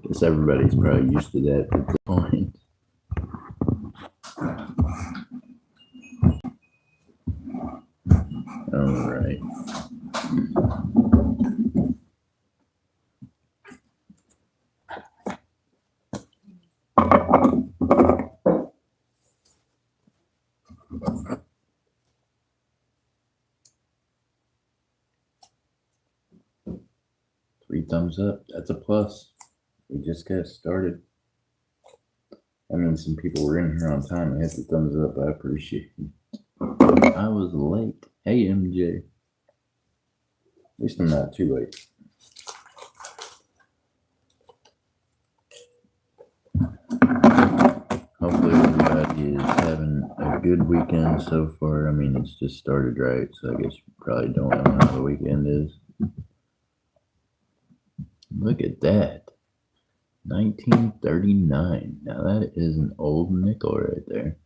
Guess everybody's probably used to that at this point. All right. Three thumbs up. That's a plus. We just got started. I mean, some people were in here on time and hit the thumbs up. I appreciate it. I was late. Hey, MJ. At least I'm not too late. Hopefully everybody is having a good weekend so far. I mean, it's just started, right? So I guess you probably don't know how the weekend is. Look at that. 1939. Now that is an old nickel right there.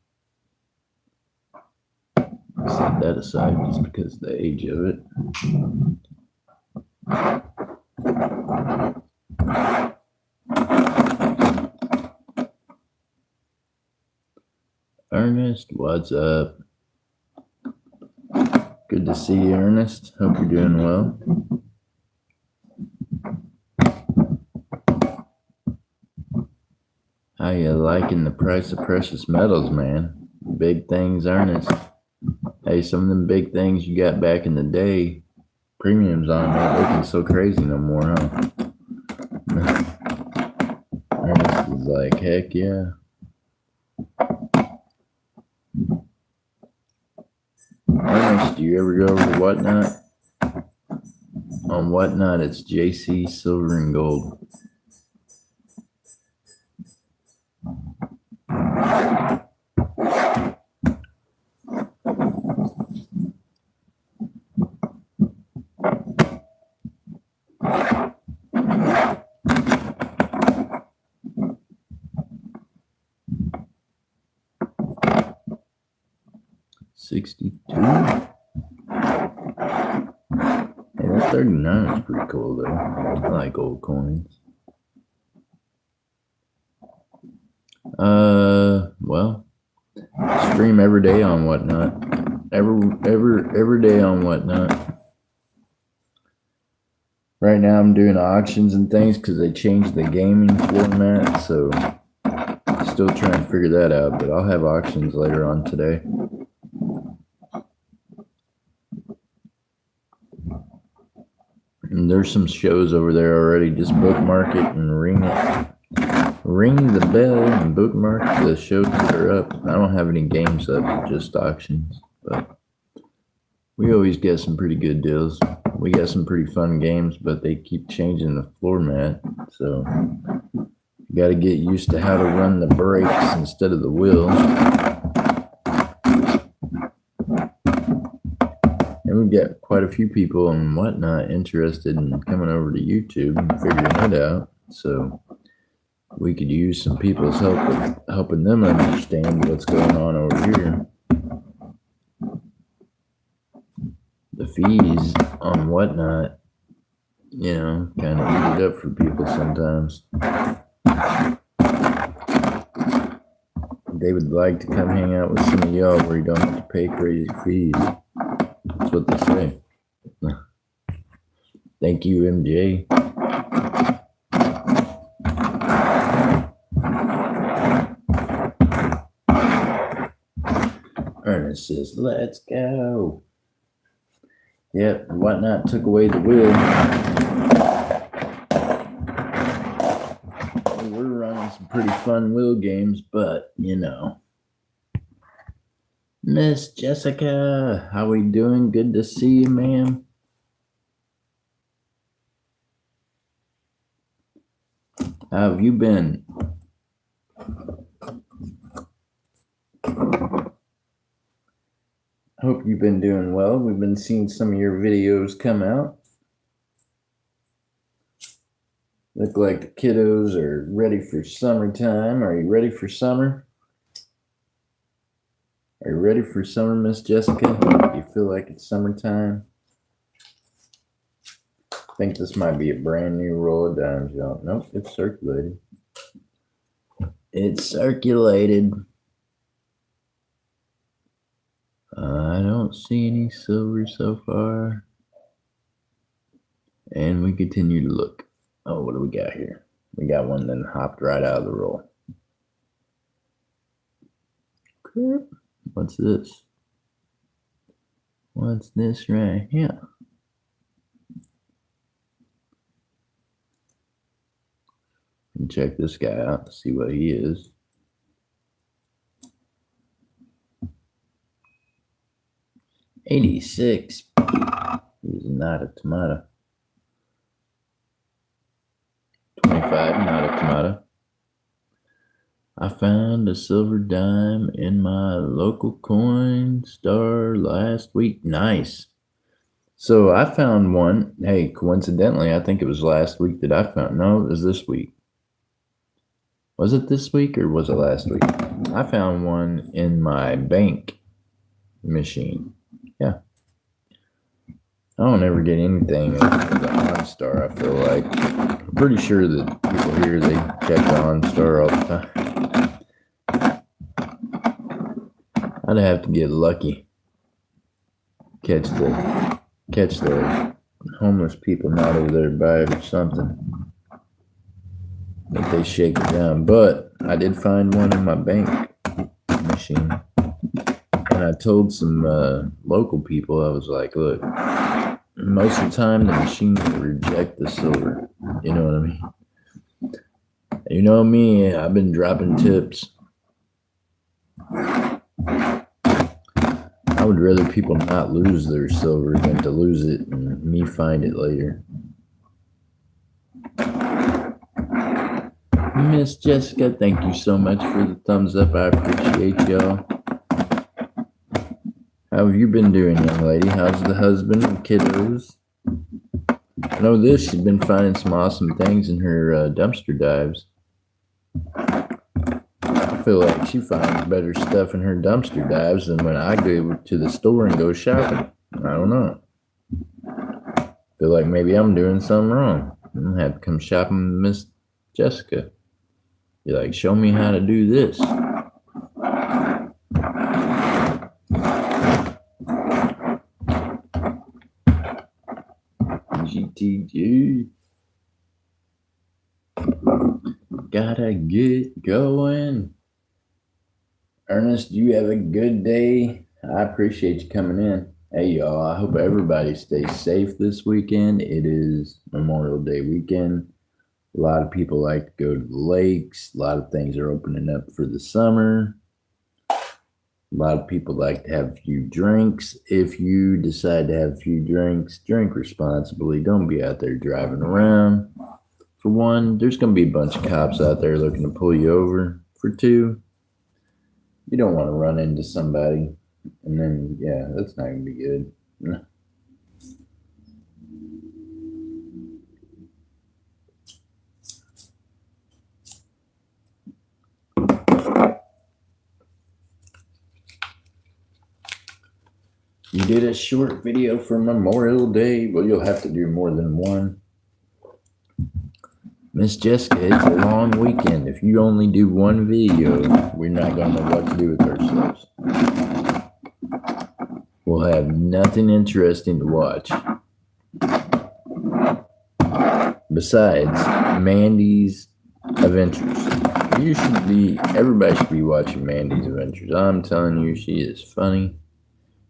Set that aside just because of the age of it. Ernest, what's up? Good to see you, Ernest. Hope you're doing well. How you liking the price of precious metals, man? Big things, Ernest. Hey, some of them big things you got back in the day, premiums on them ain't looking so crazy no more, huh? Ernest is like, heck yeah. Ernest, do you ever go over Whatnot? On Whatnot, it's JC Silver and Gold. $62. Hey, that 39 is pretty cool though. I like old coins. Well, stream every day on Whatnot. Every day on Whatnot. Right now I'm doing auctions and things because they changed the gaming format, so still trying to figure that out, but I'll have auctions later on today. And there's some shows over there already. Just bookmark it and ring it. Ring the bell and bookmark the shows that are up. I don't have any games up, just auctions, but we always get some pretty good deals. We got some pretty fun games, but they keep changing the floor mat, so you got to get used to how to run the brakes instead of the wheel. And we've got quite a few people and Whatnot interested in coming over to YouTube and figuring it out, so we could use some people's help with helping them understand what's going on over here. The fees on Whatnot, you know, kind of eat it up for people sometimes. They would like to come hang out with some of y'all where you don't have to pay crazy fees. That's what they say. Thank you, MJ. Ernest says, let's go. Yep, Whatnot took away the wheel. We're running some pretty fun wheel games, but, you know. Miss Jessica, how we doing? Good to see you, ma'am. How have you been? Hope you've been doing well. We've been seeing some of your videos come out. Look like the kiddos are ready for summertime. Are you ready for summer? Are you ready for summer, Miss Jessica? Do you feel like it's summertime? think this might be a brand new roll of dimes, y'all. Nope, it's circulated. It's circulated. I don't see any silver so far. And we continue to look. Oh, what do we got here? We got one that hopped right out of the roll. What's this? What's this right here? And check this guy out and see what he is. $86. He's not a tomato. $25, not a tomato. I found a silver dime in my local coin store last week. Nice. So I found one. Hey, coincidentally, I think it was last week that I found. No, it was this week. Was it this week or was it last week? I found one in my bank machine. Yeah. I don't ever get anything at the OnStar, I feel like. I'm pretty sure that people here, they check the OnStar all the time. I'd have to get lucky. Catch the homeless people not over there by it or something. That they shake it down. But I did find one in my bank machine. And I told some local people, I was like, look, most of the time the machine will reject the silver. You know what I mean? You know me, I've been dropping tips. I would rather people not lose their silver than to lose it and me find it later. Miss Jessica, thank you so much for the thumbs up. I appreciate y'all. How have you been doing, young lady? How's the husband and kiddos? I know this, she's been finding some awesome things in her dumpster dives. I feel like she finds better stuff in her dumpster dives than when I go to the store and go shopping. I don't know. I feel like maybe I'm doing something wrong. I'm going to have to come shopping with Miss Jessica. Be like, show me how to do this. GTG. Gotta get going. Ernest, you have a good day. I appreciate you coming in. Hey, y'all, I hope everybody stays safe this weekend. It is Memorial Day weekend. A lot of people like to go to the lakes. A lot of things are opening up for the summer. A lot of people like to have a few drinks. If you decide to have a few drinks, drink responsibly. Don't be out there driving around. For one, there's going to be a bunch of cops out there looking to pull you over. For two, you don't want to run into somebody. And then, yeah, that's not going to be good. You did a short video for Memorial Day. Well, you'll have to do more than one. Miss Jessica, it's a long weekend. If you only do one video, we're not going to know what to do with ourselves. We'll have nothing interesting to watch. Besides Mandy's Adventures. Everybody should be watching Mandy's Adventures. I'm telling you, she is funny.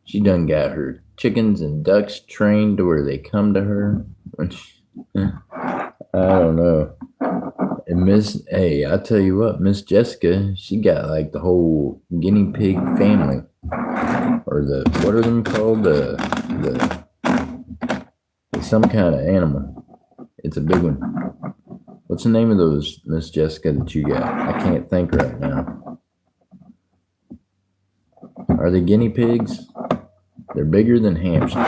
She done got her chickens and ducks trained to where they come to her. I don't know. And I tell you what, Miss Jessica, she got like the whole guinea pig family. Or what are them called? It's some kind of animal. It's a big one. What's the name of those, Miss Jessica, that you got? I can't think right now. Are they guinea pigs? They're bigger than hamsters.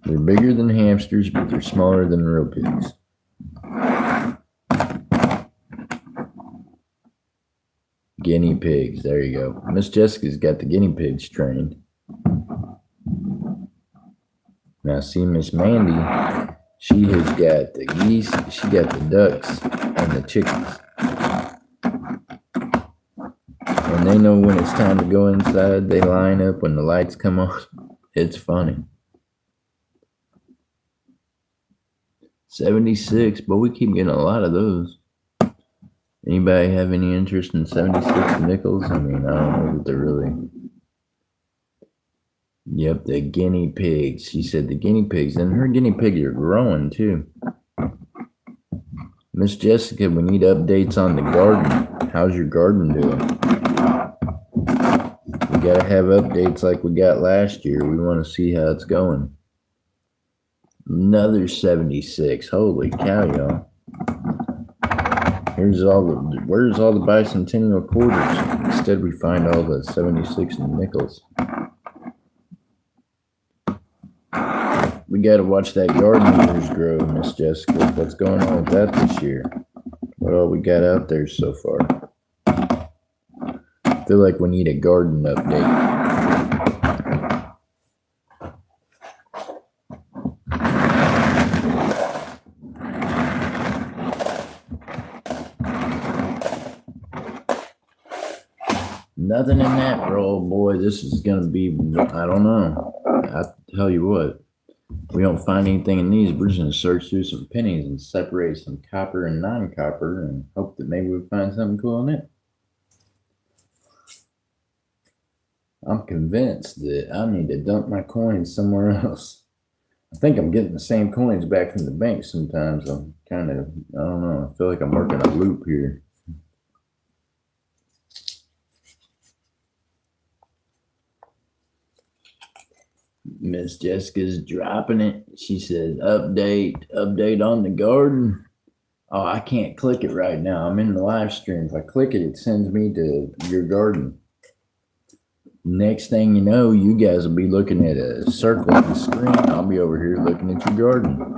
They're bigger than hamsters, but they're smaller than real pigs. Guinea pigs. There you go. Miss Jessica's got the guinea pigs trained. Now, see, Miss Mandy, she has got the geese, she got the ducks, and the chickens. And they know when it's time to go inside. They line up when the lights come on. It's funny. 76, but we keep getting a lot of those. Anybody have any interest in 76 nickels? I mean, I don't know that they're really. Yep, the guinea pigs. She said the guinea pigs, and her guinea pigs are growing too. Miss Jessica, we need updates on the garden. How's your garden doing? We gotta have updates like we got last year. We want to see how it's going. Another 76. Holy cow, y'all. Where's all the bicentennial quarters? Instead, we find all the 76 nickels. We got to watch that garden yours grow, Miss Jessica. What's going on with that this year? What all we got out there so far? I feel like we need a garden update. Nothing in that roll, boy. This is going to be, I don't know. I tell you what. We don't find anything in these. We're just going to search through some pennies and separate some copper and non-copper and hope that maybe we find something cool in it. I'm convinced that I need to dump my coins somewhere else. I think I'm getting the same coins back from the bank sometimes. I'm kind of, I don't know. I feel like I'm working a loop here. Miss Jessica's dropping it. She says, update on the garden. Oh, I can't click it right now. I'm in the live stream. If I click it, it sends me to your garden. Next thing you know, you guys will be looking at a circle on the screen. I'll be over here looking at your garden.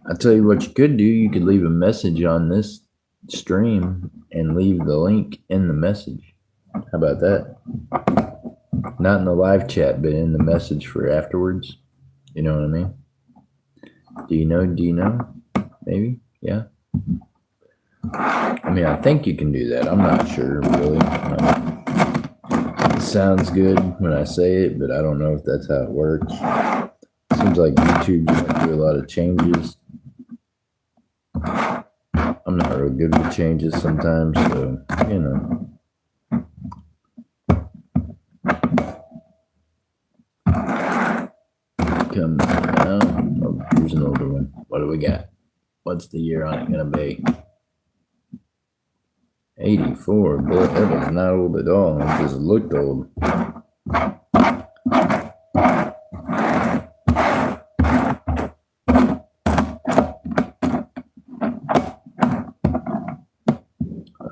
I tell you what you could do. You could leave a message on this stream and leave the link in the message. How about that? Not in the live chat, but in the message for afterwards. You know what I mean? Do you know? Maybe? Yeah. I mean, I think you can do that. I'm not sure, really. It sounds good when I say it, but I don't know if that's how it works. Seems like YouTube might do a lot of changes. I'm not real good with changes sometimes, so, you know. Come down. Oh, here's an older one. What do we got? What's the year on it going to be? 84. Boy, that was not old at all. It just looked old.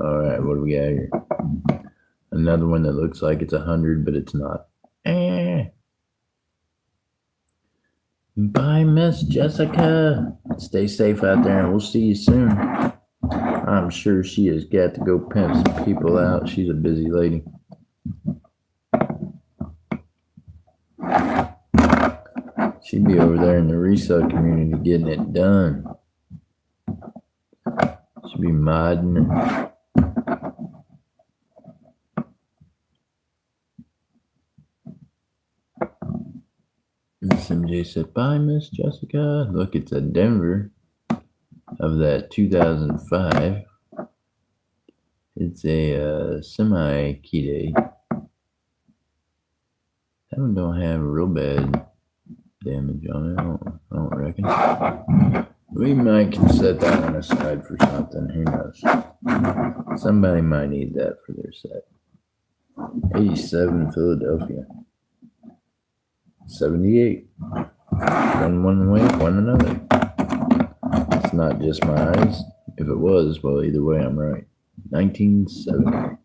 All right, what do we got here? Another one that looks like it's 100, but it's not. Bye, Miss Jessica. Stay safe out there, and we'll see you soon. I'm sure she has got to go pimp some people out. She's a busy lady. She'd be over there in the resale community getting it done. She'd be modding. Miss MJ said, bye, Miss Jessica. Look, it's a Denver of that 2005. It's a semi-key day. That one don't have real bad damage on it, I don't reckon. We might can set that one aside for something. Who knows? Somebody might need that for their set. 87 Philadelphia. 78. One way, one another. It's not just my eyes. If it was, well, either way, I'm right. 1970.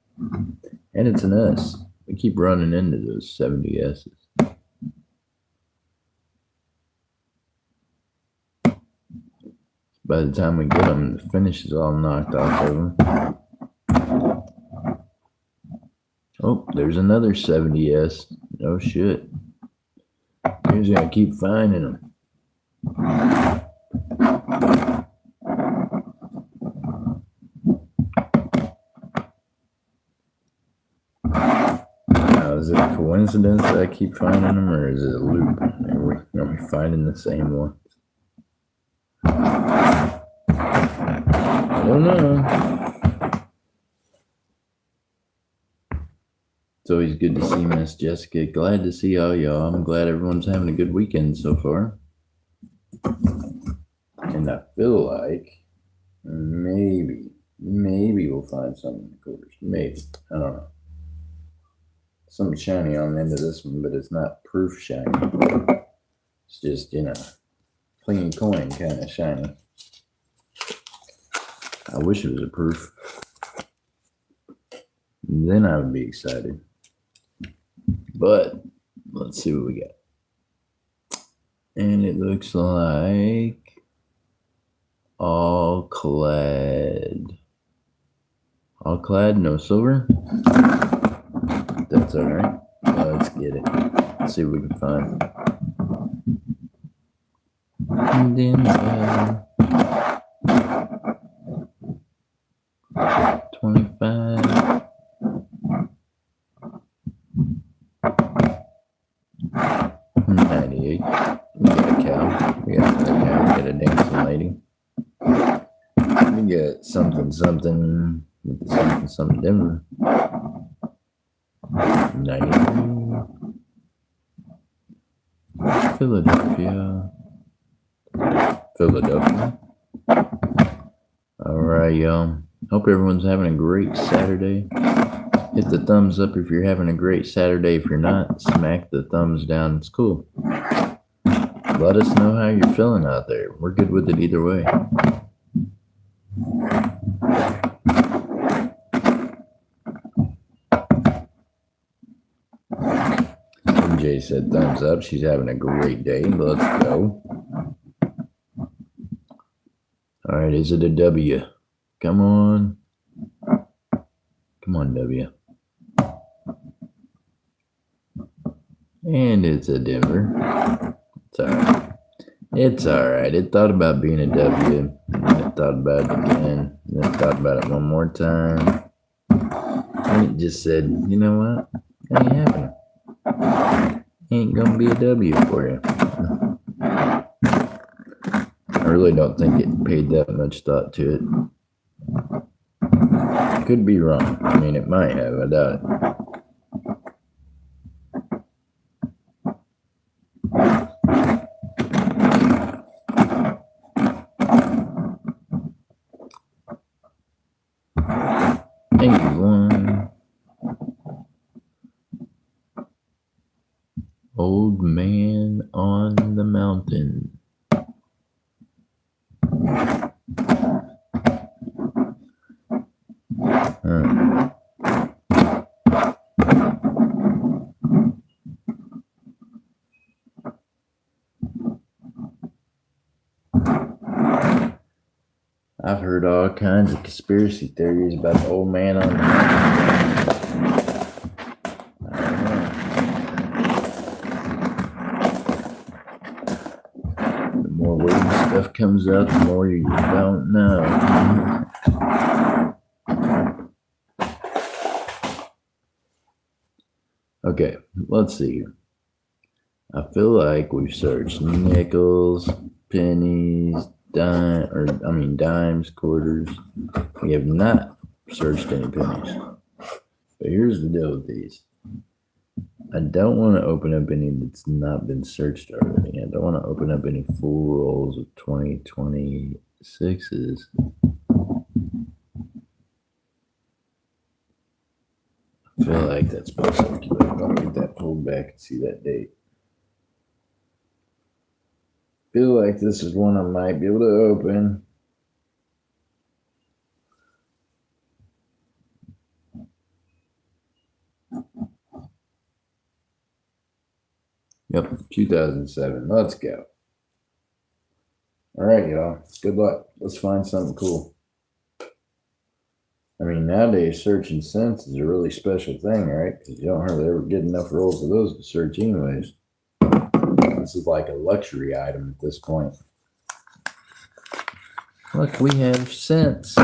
And it's an S. We keep running into those 70 S's. By the time we get them, the finish is all knocked off of them. Oh, there's another 70S. No shit. You're just gonna keep finding them. Now, is it a coincidence that I keep finding them, or is it a loop? Are we finding the same ones? I don't know. It's always good to see Miss Jessica. Glad to see all y'all. I'm glad everyone's having a good weekend so far. And I feel like maybe we'll find something in the quarters. Maybe. I don't know. Something shiny on the end of this one, but it's not proof shiny. It's just, clean coin kind of shiny. I wish it was a proof. Then I would be excited. But let's see what we got. And it looks like all clad. All clad, no silver. That's all right. Let's get it. Let's see what we can find. And then 25. 98. We got a cow. We got another cow. We got a dancing lady. We got something Denver. 90. Philadelphia. All right, y'all. Hope everyone's having a great Saturday. Hit the thumbs up if you're having a great Saturday. If you're not, smack the thumbs down. It's cool. Let us know how you're feeling out there. We're good with it either way. MJ said thumbs up. She's having a great day. Let's go. All right, is it a W? Come on. Come on, W. And it's a Denver. It's all right. It's all right. It thought about being a W. And it thought about it again. And it thought about it one more time. And it just said, you know what? Ain't happening. Ain't gonna be a W for you. I really don't think it paid that much thought to it. Could be wrong. I mean, it might have. I doubt it. Old man on the mountain. I've heard all kinds of conspiracy theories about the old man on the mountain. The more weird stuff comes out, the more you don't know. Okay, let's see here. I feel like we've searched nickels, pennies, dimes, quarters. We have not searched any pennies. But here's the deal with these. I don't want to open up any that's not been searched already. I don't want to open up any full rolls of 2026s. I feel like that's supposed to circulate. I'll get that pulled back and see that date. Feel like this is one I might be able to open. Yep, 2007. Let's go. All right, y'all. Good luck. Let's find something cool. I mean, nowadays, searching cents is a really special thing, right? Because you don't hardly ever get enough rolls of those to search anyways. This is like a luxury item at this point. Look, we have cents.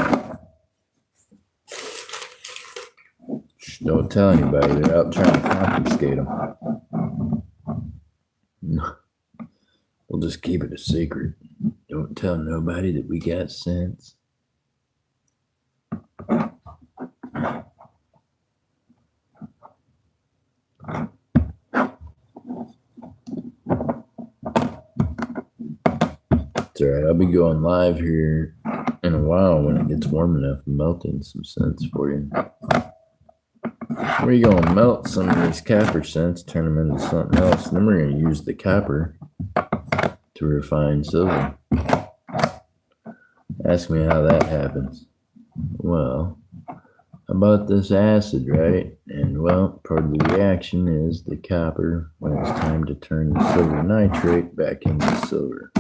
Shh, don't tell anybody. They're out trying to confiscate them. We'll just keep it a secret. Don't tell nobody that we got cents. It's alright, I'll be going live here in a while when it gets warm enough, melting some cents for you. We're going to melt some of these copper cents, turn them into something else, and then we're going to use the copper to refine silver. Ask me how that happens. Well, how about this acid, right? And well, part of the reaction is the copper when it's time to turn the silver nitrate back into silver.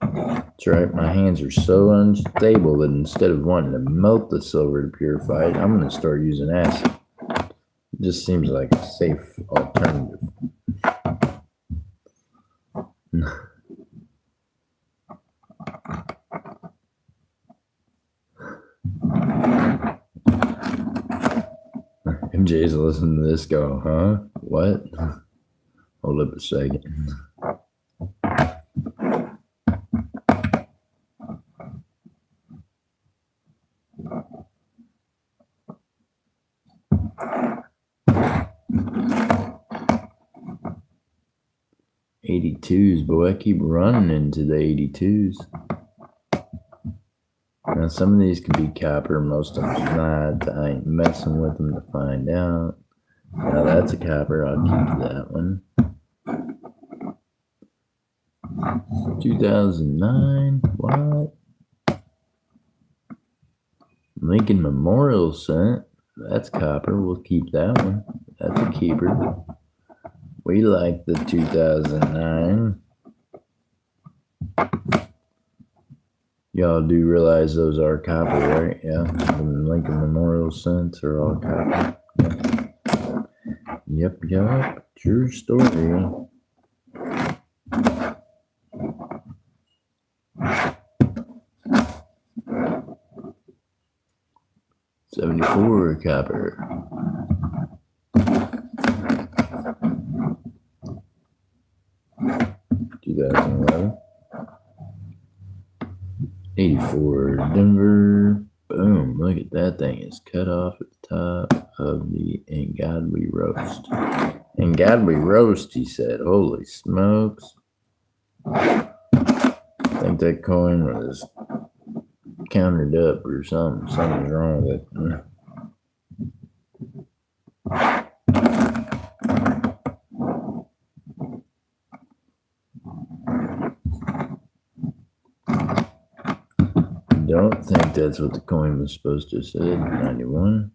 That's right, my hands are so unstable that instead of wanting to melt the silver to purify it, I'm going to start using acid. It just seems like a safe alternative. MJ's listening to this go, huh? What? Hold up a second. '82s, boy, I keep running into the '82s. Now, some of these could be copper, most of them's not. I ain't messing with them to find out. Now, that's a copper. I'll keep that one. 2009, what? Lincoln Memorial Cent. That's copper. We'll keep that one. That's a keeper. We like the 2009. Y'all do realize those are copper, right? Yeah. The Lincoln Memorial Cents are all copper. Yep. True story. $74 copper. 2011. 84 Denver. Boom. Look at that thing. It's cut off at the top of the In God We Roast. In God We Roast, he said. Holy smokes. I think that coin was countered up or something. Something's wrong with it. Don't think that's what the coin was supposed to say. 91.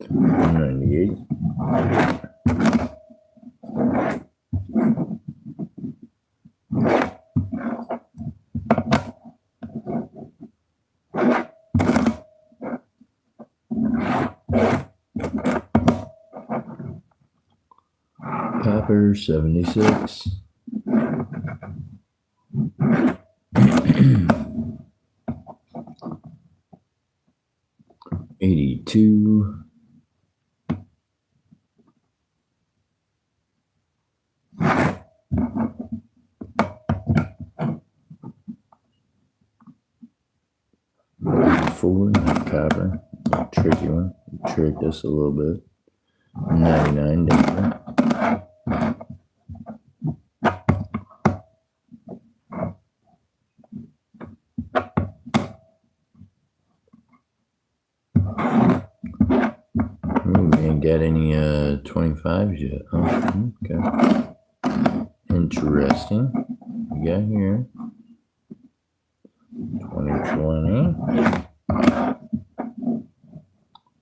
$198. Copper 76. $82. $4 copper. A tricky one. Tricked us a little bit. 99 Denver. Got any 25s yet? Oh, okay. Interesting. We got here 2020.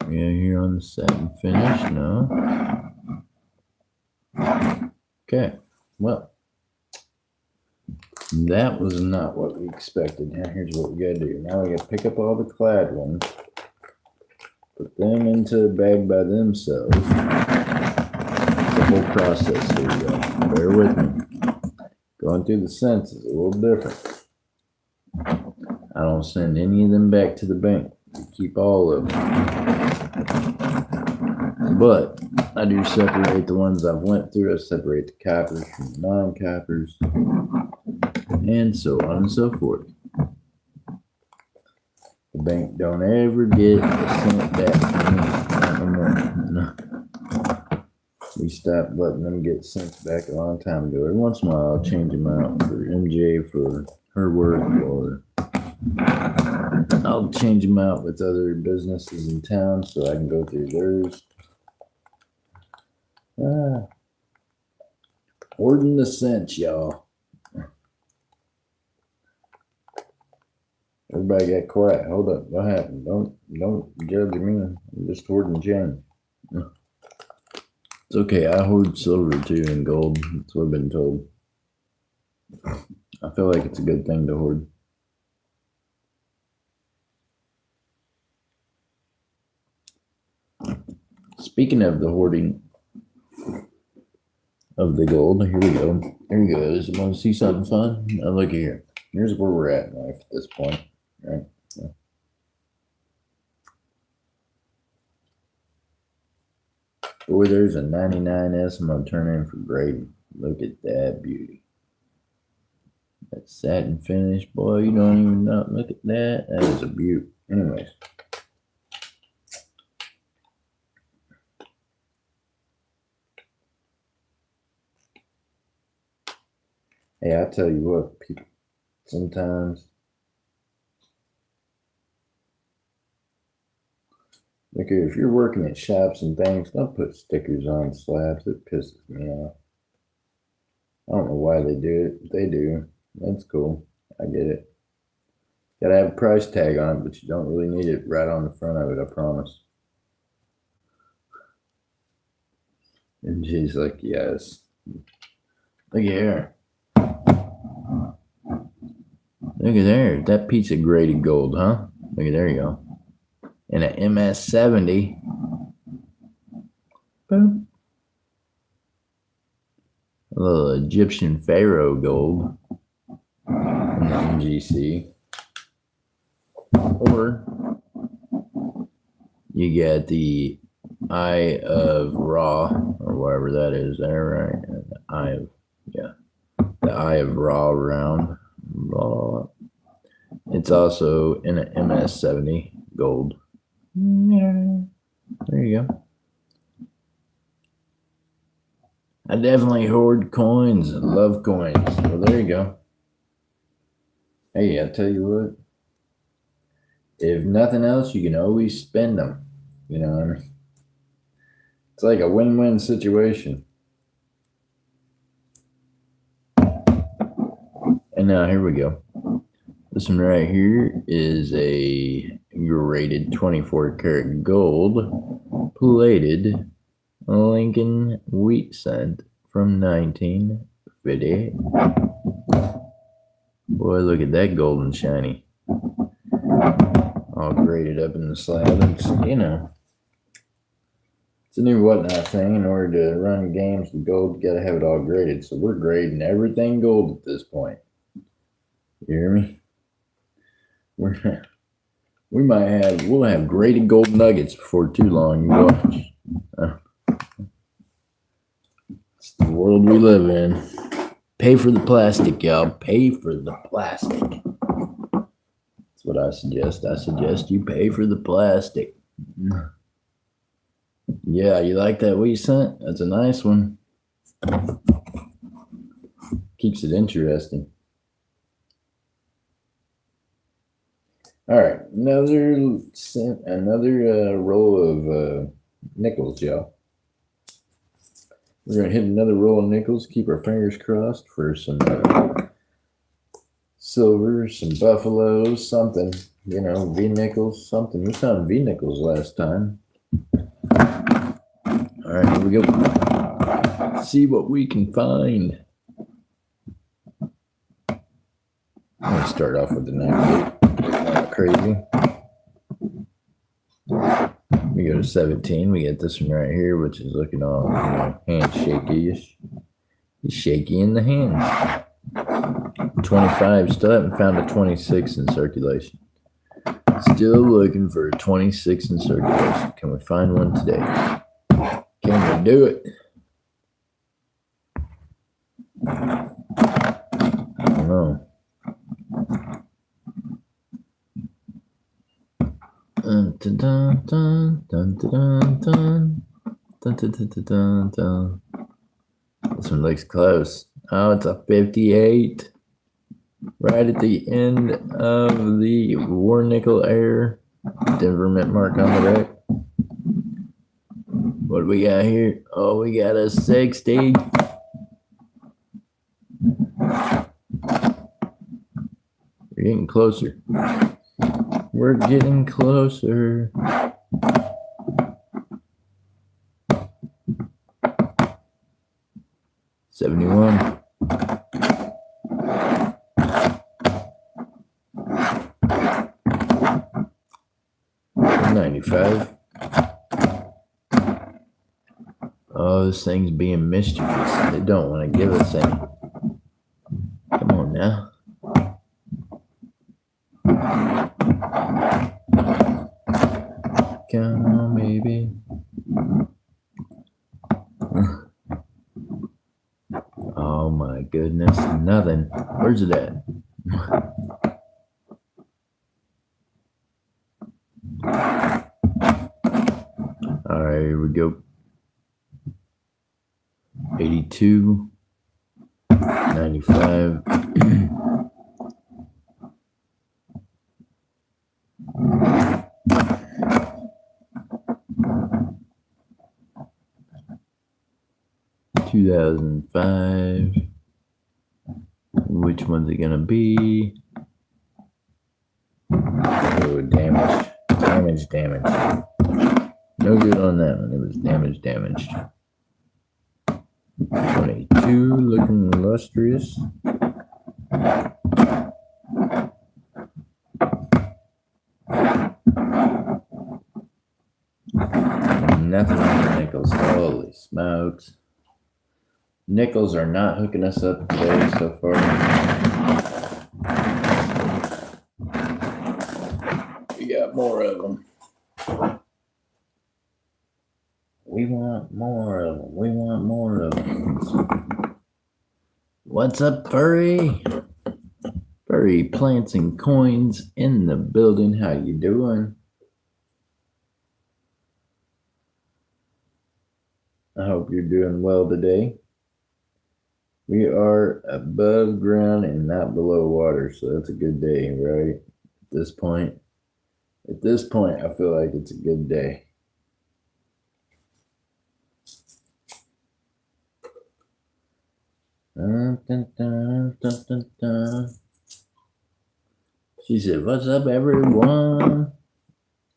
We got here on the satin finish. No. Okay. Well, That was not what we expected. Now here's what we gotta do. Now we gotta pick up all the clad ones, put them into a bag by themselves. It's a whole process. Here we go. Bear with me. Going through the scents is a little different. I don't send any of them back to the bank. I keep all of them. But I do separate the ones I've went through. I separate the cappers from the non-cappers, and so on and so forth. The bank don't ever get a cent back from me. Not no more. No. We stopped letting them get cents back a long time ago. Every once in a while, I'll change them out for MJ for her work, or I'll change them out with other businesses in town so I can go through theirs. Hoarding the cents, y'all. Everybody got quiet. Hold up. What happened? Don't judge me. I'm just hoarding change. It's okay. I hoard silver too and gold. That's what I've been told. I feel like it's a good thing to hoard. Speaking of the hoarding of the gold, here we go. Here you go. Want to see something fun? Now look here. Here's where we're at in life at this point. Right? Yeah. Boy, there's a 99S I'm going to turn in for grading. Look at that beauty. That satin finish, boy, you don't even know. Look at that. That is a beaut. Anyways. Hey, I tell you what, people, sometimes, look here, if you're working at shops and things, don't put stickers on slabs. It pisses me off. I don't know why they do it. They do. That's cool. I get it. Gotta have a price tag on it, but you don't really need it right on the front of it, I promise. And she's like, yes. Look here. Look at there. That piece of graded gold, huh? Look at there you go. And an MS-70. Boom. A little Egyptian Pharaoh gold. And the MGC. Or you get the Eye of Ra, or whatever that is there, right? The Eye of, yeah. The Eye of Ra round. Blah. It's also in an MS-70 gold. There you go. I definitely hoard coins and love coins. Well, there you go. Hey, I tell you what. If nothing else, you can always spend them. You know what I mean? It's like a win-win situation. And now here we go. This one right here is a graded 24 karat gold plated Lincoln wheat cent from 1958. Boy, look at that gold and shiny. All graded up in the slab. It's, you know, it's a new whatnot thing. In order to run games with gold, you gotta have it all graded. So we're grading everything gold at this point. You hear me? We'll have graded gold nuggets before too long. Watch. It's the world we live in. Pay for the plastic, y'all. Pay for the plastic. That's what I suggest. I suggest you pay for the plastic. Yeah, you like that wheat cent? That's a nice one. Keeps it interesting. All right, another roll of nickels, y'all. We're gonna hit another roll of nickels. Keep our fingers crossed for some silver, some buffaloes, something. You know, V nickels, something. We found V nickels last time. All right, here we go. See what we can find. I'm going to start off with the 98. Not crazy. We go to 17. We get this one right here, which is looking all handshaky-ish. He's shaky in the hands. 25. Still haven't found a 26 in circulation. Still looking for a 26 in circulation. Can we find one today? Can we do it? I don't know. Dun, dun, dun, dun, dun, dun, dun, dun, dun, dun, dun, dun. This one looks close. Oh, it's a 58. Right at the end of the War Nickel Air. Denver mint mark on the back. What do we got here? Oh, we got a 60. We're getting closer. We're getting closer. $71. 95. Oh, this thing's being mischievous. They don't want to give us any. Come on now. Come on, baby. Oh my goodness, nothing. Where's it at? All right, here we go. 82, 95. $2005. Which one's it gonna be? Oh, damage. No good on that one. It was damaged. 22, looking illustrious. Nothing on the nickels. Holy smokes. Nickels are not hooking us up today so far. We got more of them. We want more of them. What's up, Furry? Furry Plants and Coins in the building. How you doing? I hope you're doing well today. We are above ground and not below water, so that's a good day, right? At this point, I feel like it's a good day. Dun, dun, dun, dun, dun, dun. She said, "What's up, everyone?"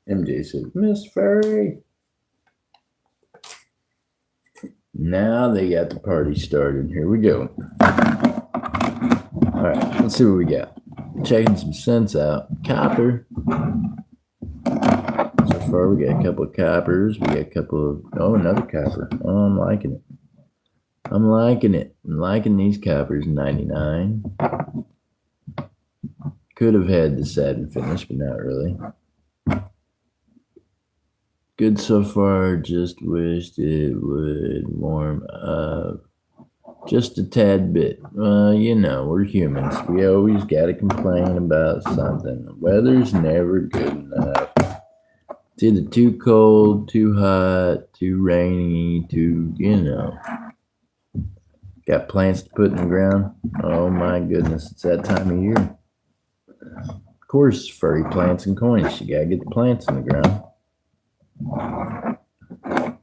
MJ said, "Miss Furry." Now they got the party started. Here we go. All right, let's see what we got. Checking some cents out. Copper. So far, we got a couple of coppers. We got a couple of, another copper. Oh, I'm liking it. I'm liking these coppers. 99. Could have had the satin finish, but not really. Good so far, just wished it would warm up just a tad bit. Well, we're humans. We always got to complain about something. The weather's never good enough. It's either too cold, too hot, too rainy, Got plants to put in the ground. Oh my goodness, it's that time of year. Of course, Furry Plants and Coins. You got to get the plants in the ground.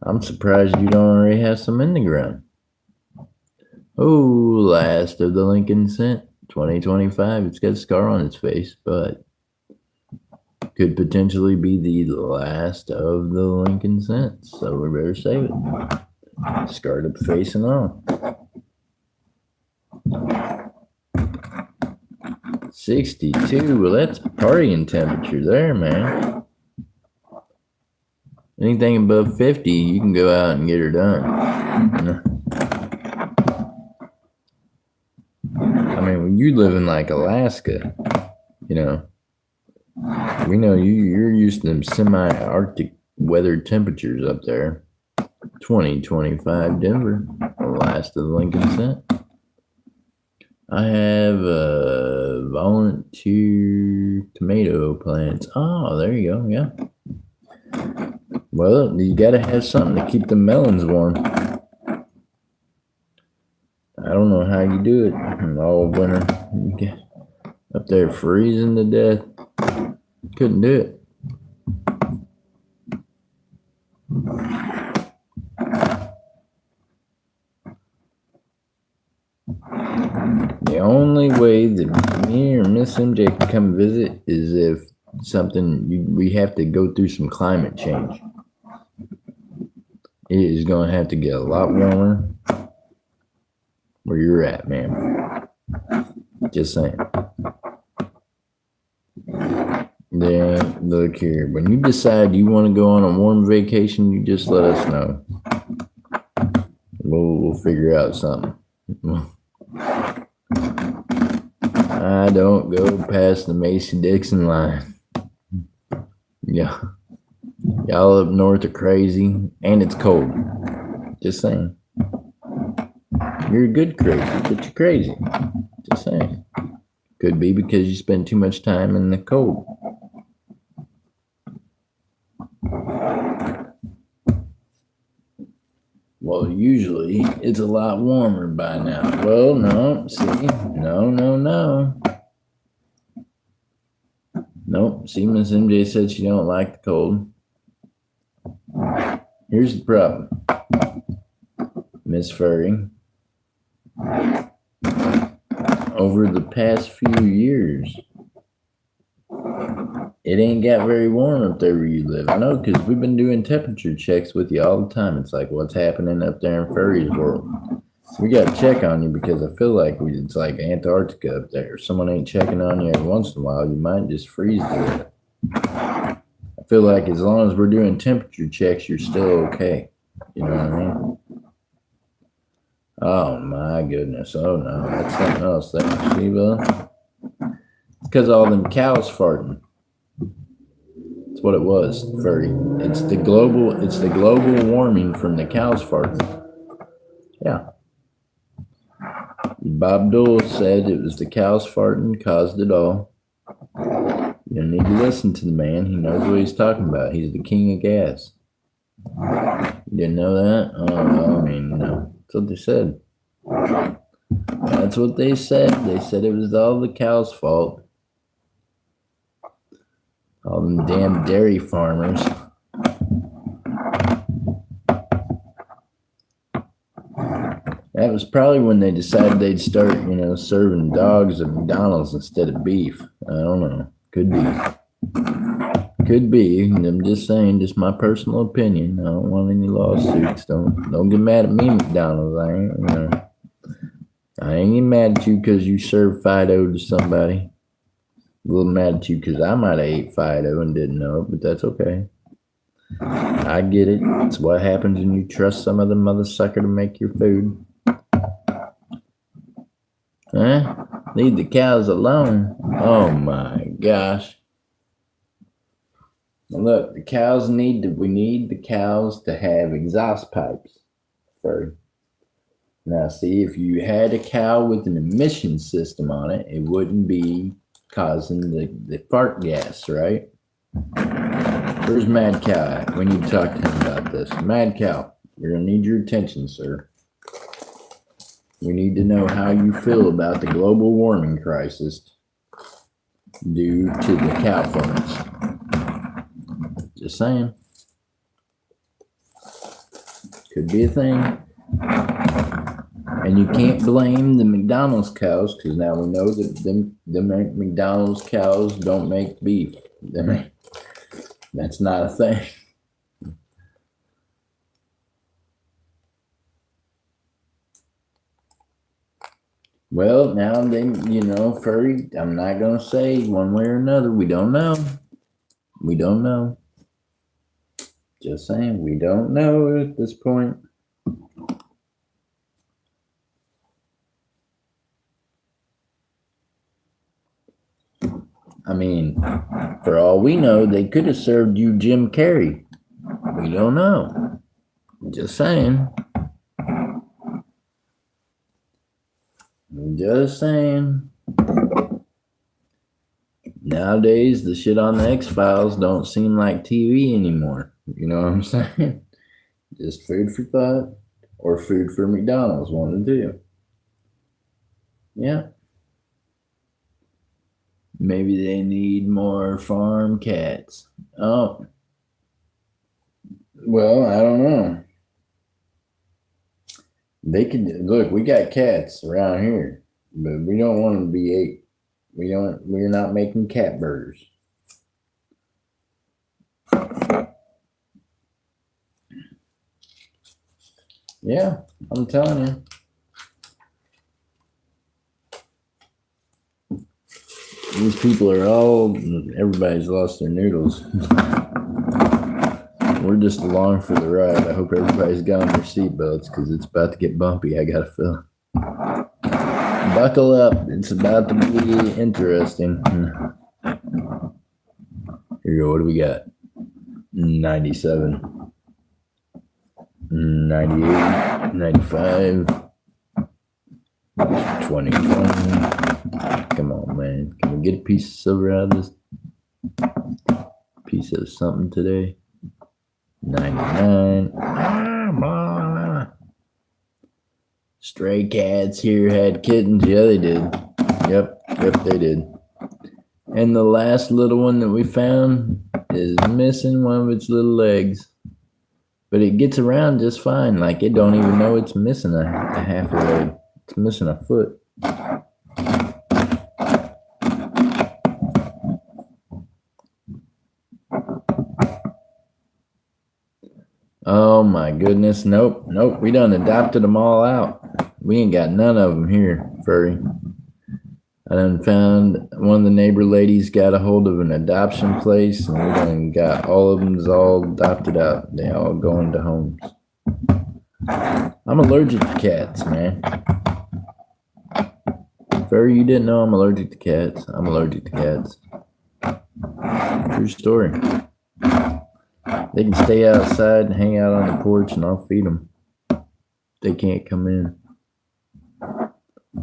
I'm surprised you don't already have some in the ground. Oh, last of the Lincoln Cent, 2025. It's got a scar on its face, but could potentially be the last of the Lincoln Cent, so we better save it. Scarred up face and all. 62. Well, that's partying temperature there, man. Anything above 50, you can go out and get her done. I mean, when you live in like Alaska, you know, we know you're used to them semi-Arctic weather temperatures up there. 2025 Denver, the last of the Lincoln set. I have volunteer tomato plants. Oh, there you go. Yeah. Well, you got to have something to keep the melons warm. I don't know how you do it all winter. You get up there freezing to death. Couldn't do it. The only way that me or Miss MJ can come visit is if we have to go through some climate change. It is going to have to get a lot warmer where you're at, man. Just saying. Then look here. When you decide you want to go on a warm vacation, you just let us know. We'll figure out something. I don't go past the Mason-Dixon line. Yeah. Y'all up north are crazy, and it's cold. Just saying. You're a good crazy, but you're crazy. Just saying. Could be because you spend too much time in the cold. Well, usually it's a lot warmer by now. Well, no, see, no. Nope, see, Miss MJ said she don't like the cold. Here's the problem, Miss Furry. Over the past few years, it ain't got very warm up there where you live. I know, because we've been doing temperature checks with you all the time. It's like, what's happening up there in Furry's world? We got to check on you because I feel like it's like Antarctica up there. If someone ain't checking on you every once in a while, you might just freeze to it. I feel like as long as we're doing temperature checks, you're still okay. You know what I mean? Oh, my goodness. Oh, no. That's something else there. See, Bill? It's because all them cows farting. That's what it was, Furry. It's the global warming from the cows farting. Yeah. Bob Dole said it was the cows farting caused it all. You don't need to listen to the man. He knows what he's talking about. He's the king of gas. You didn't know that? Oh, well, I mean, no. That's what they said. That's what they said. They said it was all the cows' fault. All them damn dairy farmers. That was probably when they decided they'd start, serving dogs at McDonald's instead of beef. I don't know. Could be. Could be. I'm just saying, just my personal opinion. I don't want any lawsuits. Don't get mad at me, McDonald's. I ain't getting mad at you because you served Fido to somebody. A little mad at you because I might have ate Fido and didn't know it, but that's okay. I get it. It's what happens when you trust some other mother sucker to make your food. Huh? Leave the cows alone. Oh my gosh. Look, we need the cows to have exhaust pipes. Now, see, if you had a cow with an emission system on it, it wouldn't be causing the fart gas, right? Where's Mad Cow at? We need to talk to him about this. Mad Cow, we're going to need your attention, sir. We need to know how you feel about the global warming crisis due to the cow farts. Just saying. Could be a thing. And you can't blame the McDonald's cows because now we know that them McDonald's cows don't make beef. That's not a thing. Well, now they, furry. I'm not gonna say one way or another. We don't know. We don't know. Just saying, we don't know at this point. I mean, for all we know, they could have served you Jim Carrey. We don't know. Just saying. Just saying. Nowadays, the shit on the X-Files don't seem like TV anymore. You know what I'm saying? Just food for thought or food for McDonald's, one of the two. Yeah. Maybe they need more farm cats. Oh. Well, I don't know. They could look, we got cats around here, but we don't want them to be ate. We're not making cat burgers. Yeah, I'm telling you. These people everybody's lost their noodles. We're just along for the ride. I hope everybody's got on their seatbelts because it's about to get bumpy. I gotta feel. Buckle up. It's about to be interesting. Here you go. What do we got? 97. 98. 95. 2020. Come on, man. Can we get a piece of silver out of this? Piece of something today? 99. Stray cats here had kittens. Yeah, they did. Yep, they did. And the last little one that we found is missing one of its little legs. But it gets around just fine. Like, it don't even know it's missing a half a leg. It's missing a foot. Oh my goodness. Nope. We done adopted them all out. We ain't got none of them here, furry. I done found one of the neighbor ladies got a hold of an adoption place, and we done got all of them all adopted out. They all going to homes. I'm allergic to cats, man. Furry, you didn't know I'm allergic to cats. I'm allergic to cats. True story. They can stay outside and hang out on the porch, and I'll feed them. They can't come in.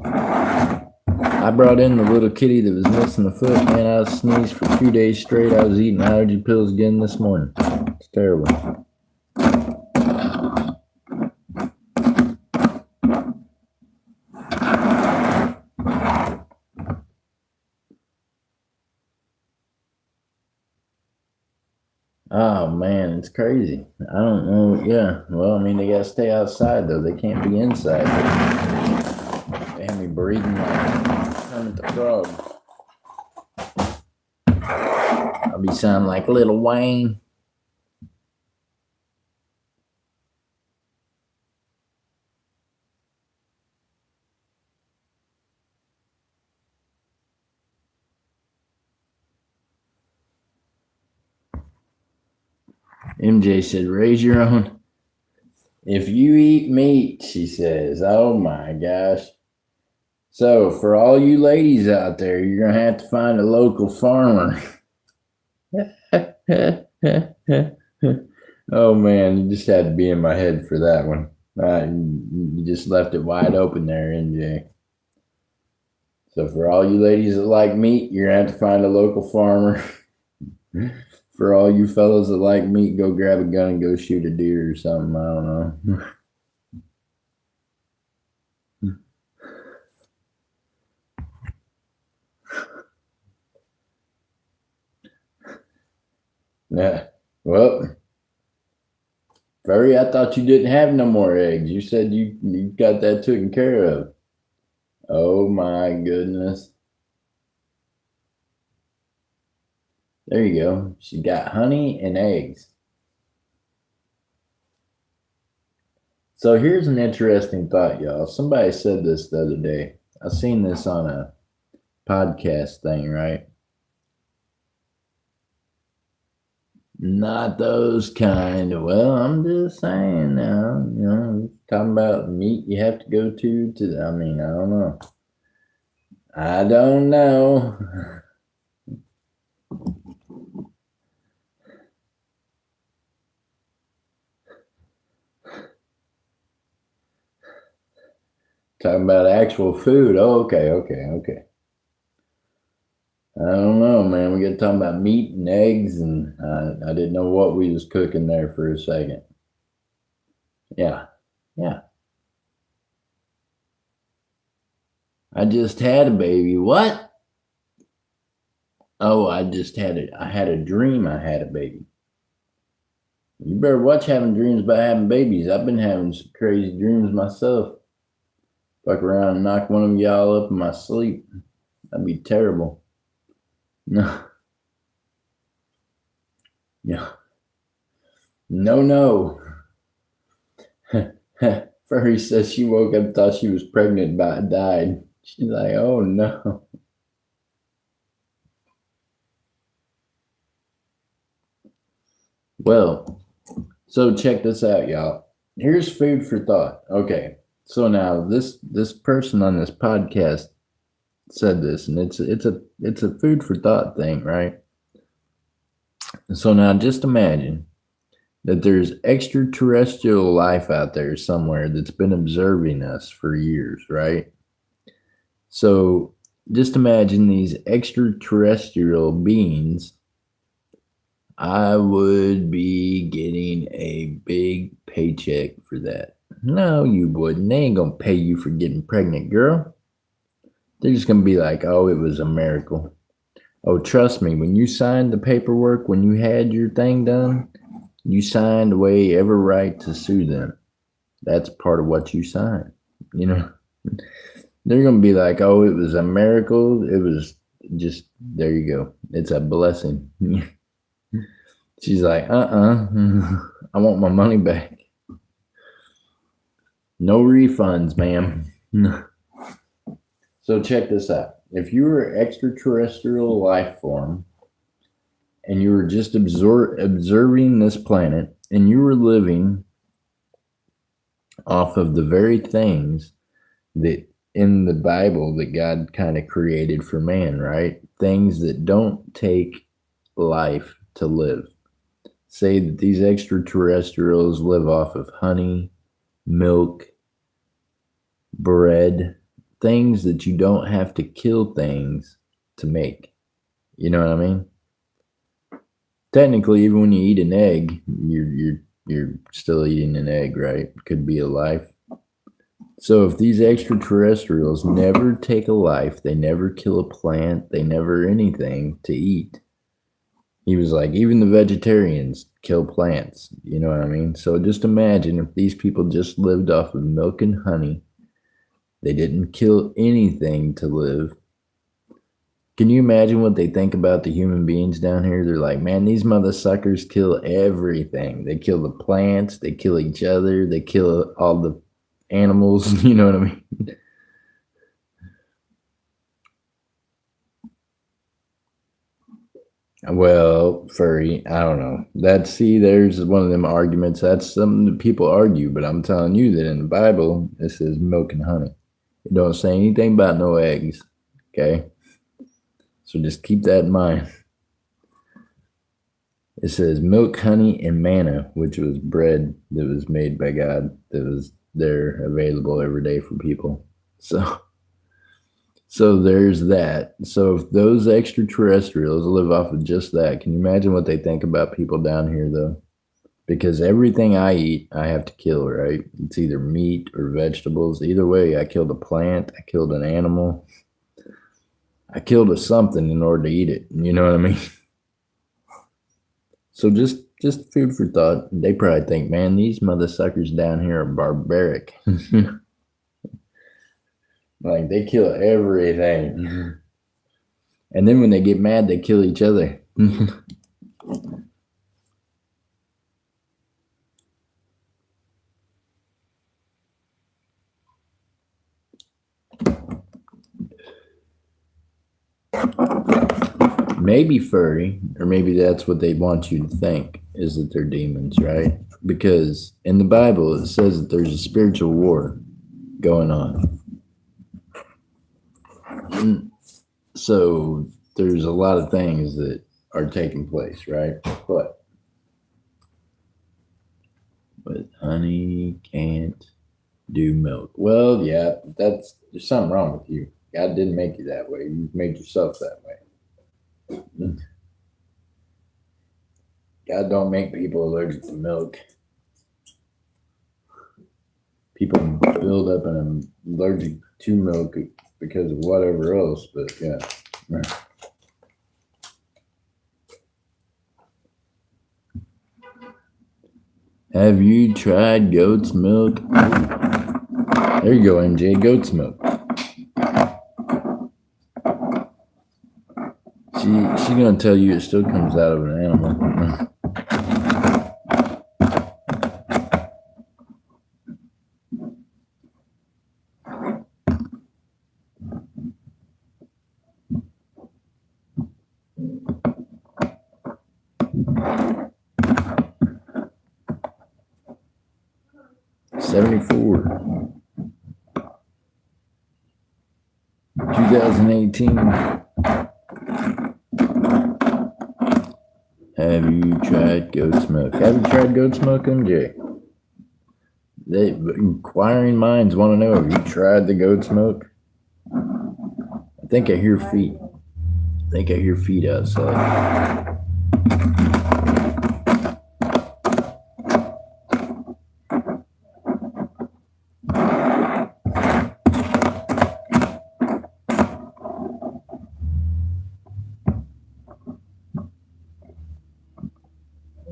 I brought in the little kitty that was missing a foot, man. I sneezed for 2 days straight. I was eating allergy pills again this morning. It's terrible. Oh man, it's crazy. I don't know. Yeah. Well, I mean, they gotta stay outside though. They can't be inside. They have me breathing like Kermit the Frog. I'll be sounding like Little Wayne. MJ said, raise your own. If you eat meat, she says. Oh my gosh. So for all you ladies out there, you're going to have to find a local farmer. Oh man, you just had to be in my head for that one. You just left it wide open there, MJ. So for all you ladies that like meat, you're going to have to find a local farmer. For all you fellas that like meat, go grab a gun and go shoot a deer or something. I don't know. Yeah. Well, Furry, I thought you didn't have no more eggs. You said you got that taken care of. Oh my goodness. There you go. She got honey and eggs. So here's an interesting thought, y'all. Somebody said this the other day. I seen this on a podcast thing, right? Not those kind. Well, I'm just saying now, talking about meat you have to go to, I mean, I don't know. I don't know. Talking about actual food. Oh, okay. I don't know, man. We got talking about meat and eggs, and I didn't know what we was cooking there for a second. Yeah. I just had a baby. What? Oh, I just had it. I had a dream I had a baby. You better watch having dreams about having babies. I've been having some crazy dreams myself. Fuck around and knock one of y'all up in my sleep. That'd be terrible. No. Yeah. No. Furry says she woke up, thought she was pregnant, but died. She's like, oh no. Well, so check this out, y'all. Here's food for thought. Okay. So now this person on this podcast said this, and it's a food for thought thing, right? So now just imagine that there's extraterrestrial life out there somewhere that's been observing us for years, right? So just imagine these extraterrestrial beings. I would be getting a big paycheck for that. No, you wouldn't. They ain't gonna pay you for getting pregnant, girl. They're just gonna be like, oh, it was a miracle. Oh, trust me, when you signed the paperwork, when you had your thing done, you signed away every right to sue them. That's part of what you signed. You know, they're going to be like, oh, it was a miracle. It was just, there you go. It's a blessing. She's like, I want my money back. No refunds, ma'am. So check this out. If you were an extraterrestrial life form and you were just observing this planet and you were living off of the very things that in the Bible that God kind of created for man, right? Things that don't take life to live. Say that these extraterrestrials live off of honey, milk, bread, things that you don't have to kill things to make. You know what I mean? Technically, even when you eat an egg, you're still eating an egg, right? Could be a life. So if these extraterrestrials never take a life, they never kill a plant, they never anything to eat. He was like, even the vegetarians kill plants. You know what I mean? So just imagine if these people just lived off of milk and honey. They didn't kill anything to live. Can you imagine what they think about the human beings down here? They're like, man, these mother suckers kill everything. They kill the plants, they kill each other, they kill all the animals. You know what I mean? Well, furry, I don't know. There's one of them arguments. That's something that people argue, but I'm telling you that in the Bible, it says milk and honey. It don't say anything about no eggs. Okay? So just keep that in mind. It says milk, honey, and manna, which was bread that was made by God that was there available every day for people. So there's that. So if those extraterrestrials live off of just that, can you imagine what they think about people down here, though? Because everything I eat, I have to kill, right? It's either meat or vegetables. Either way, I killed a plant, I killed an animal, I killed a something in order to eat it. You know what I mean? So just food for thought. They probably think, man, these mother suckers down here are barbaric. Like they kill everything. And then when they get mad, they kill each other. Maybe furry, or maybe that's what they want you to think, is that they're demons, right? Because in the Bible it says that there's a spiritual war going on. So there's a lot of things that are taking place, right? But honey can't do milk. Well, yeah, there's something wrong with you. God didn't make you that way. You made yourself that way. God don't make people allergic to milk. People build up an allergic to milk because of whatever else, but yeah. Have you tried goat's milk? There you go, MJ, goat's milk. She's gonna tell you it still comes out of an animal. 74. 2018. Have you tried goat's milk? Have you tried goat's milk, MJ? Inquiring minds want to know, have you tried the goat's milk? I think I hear feet. I think I hear feet outside.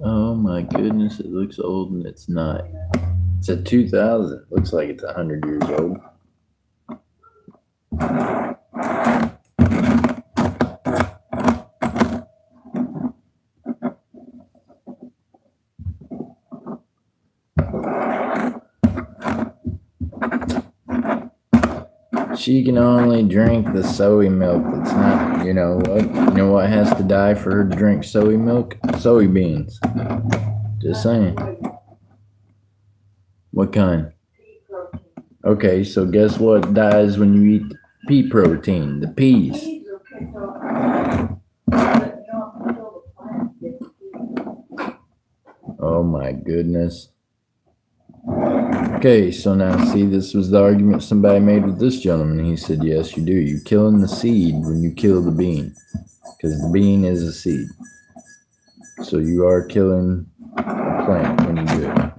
Oh my goodness, it looks old and it's not. It's a 2000. Looks like it's 100 years old. She can only drink the soy milk. It's not, you know what? You know what has to die for her to drink soy milk? Soybeans. Just saying. What kind? Okay, so guess what dies when you eat pea protein? The peas. Oh my goodness. Okay, so now see, this was the argument somebody made with this gentleman. He said, yes, you do. You're killing the seed when you kill the bean, because the bean is a seed. So you are killing a plant when you do it.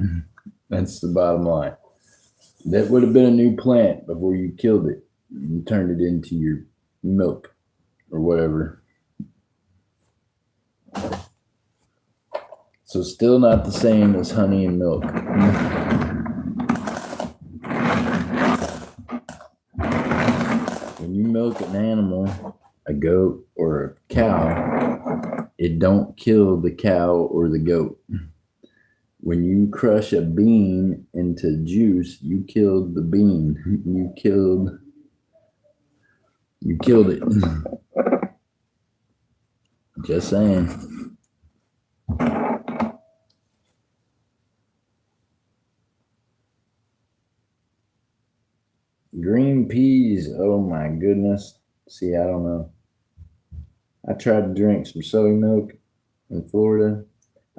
That's the bottom line. That would have been a new plant before you killed it. You turned it into your milk or whatever. So still not the same as honey and milk. When you milk an animal, a goat or a cow, it don't kill the cow or the goat. When you crush a bean into juice, you killed the bean. You killed it. Just saying. Green peas, oh my goodness. See, I don't know. I tried to drink some soy milk in Florida.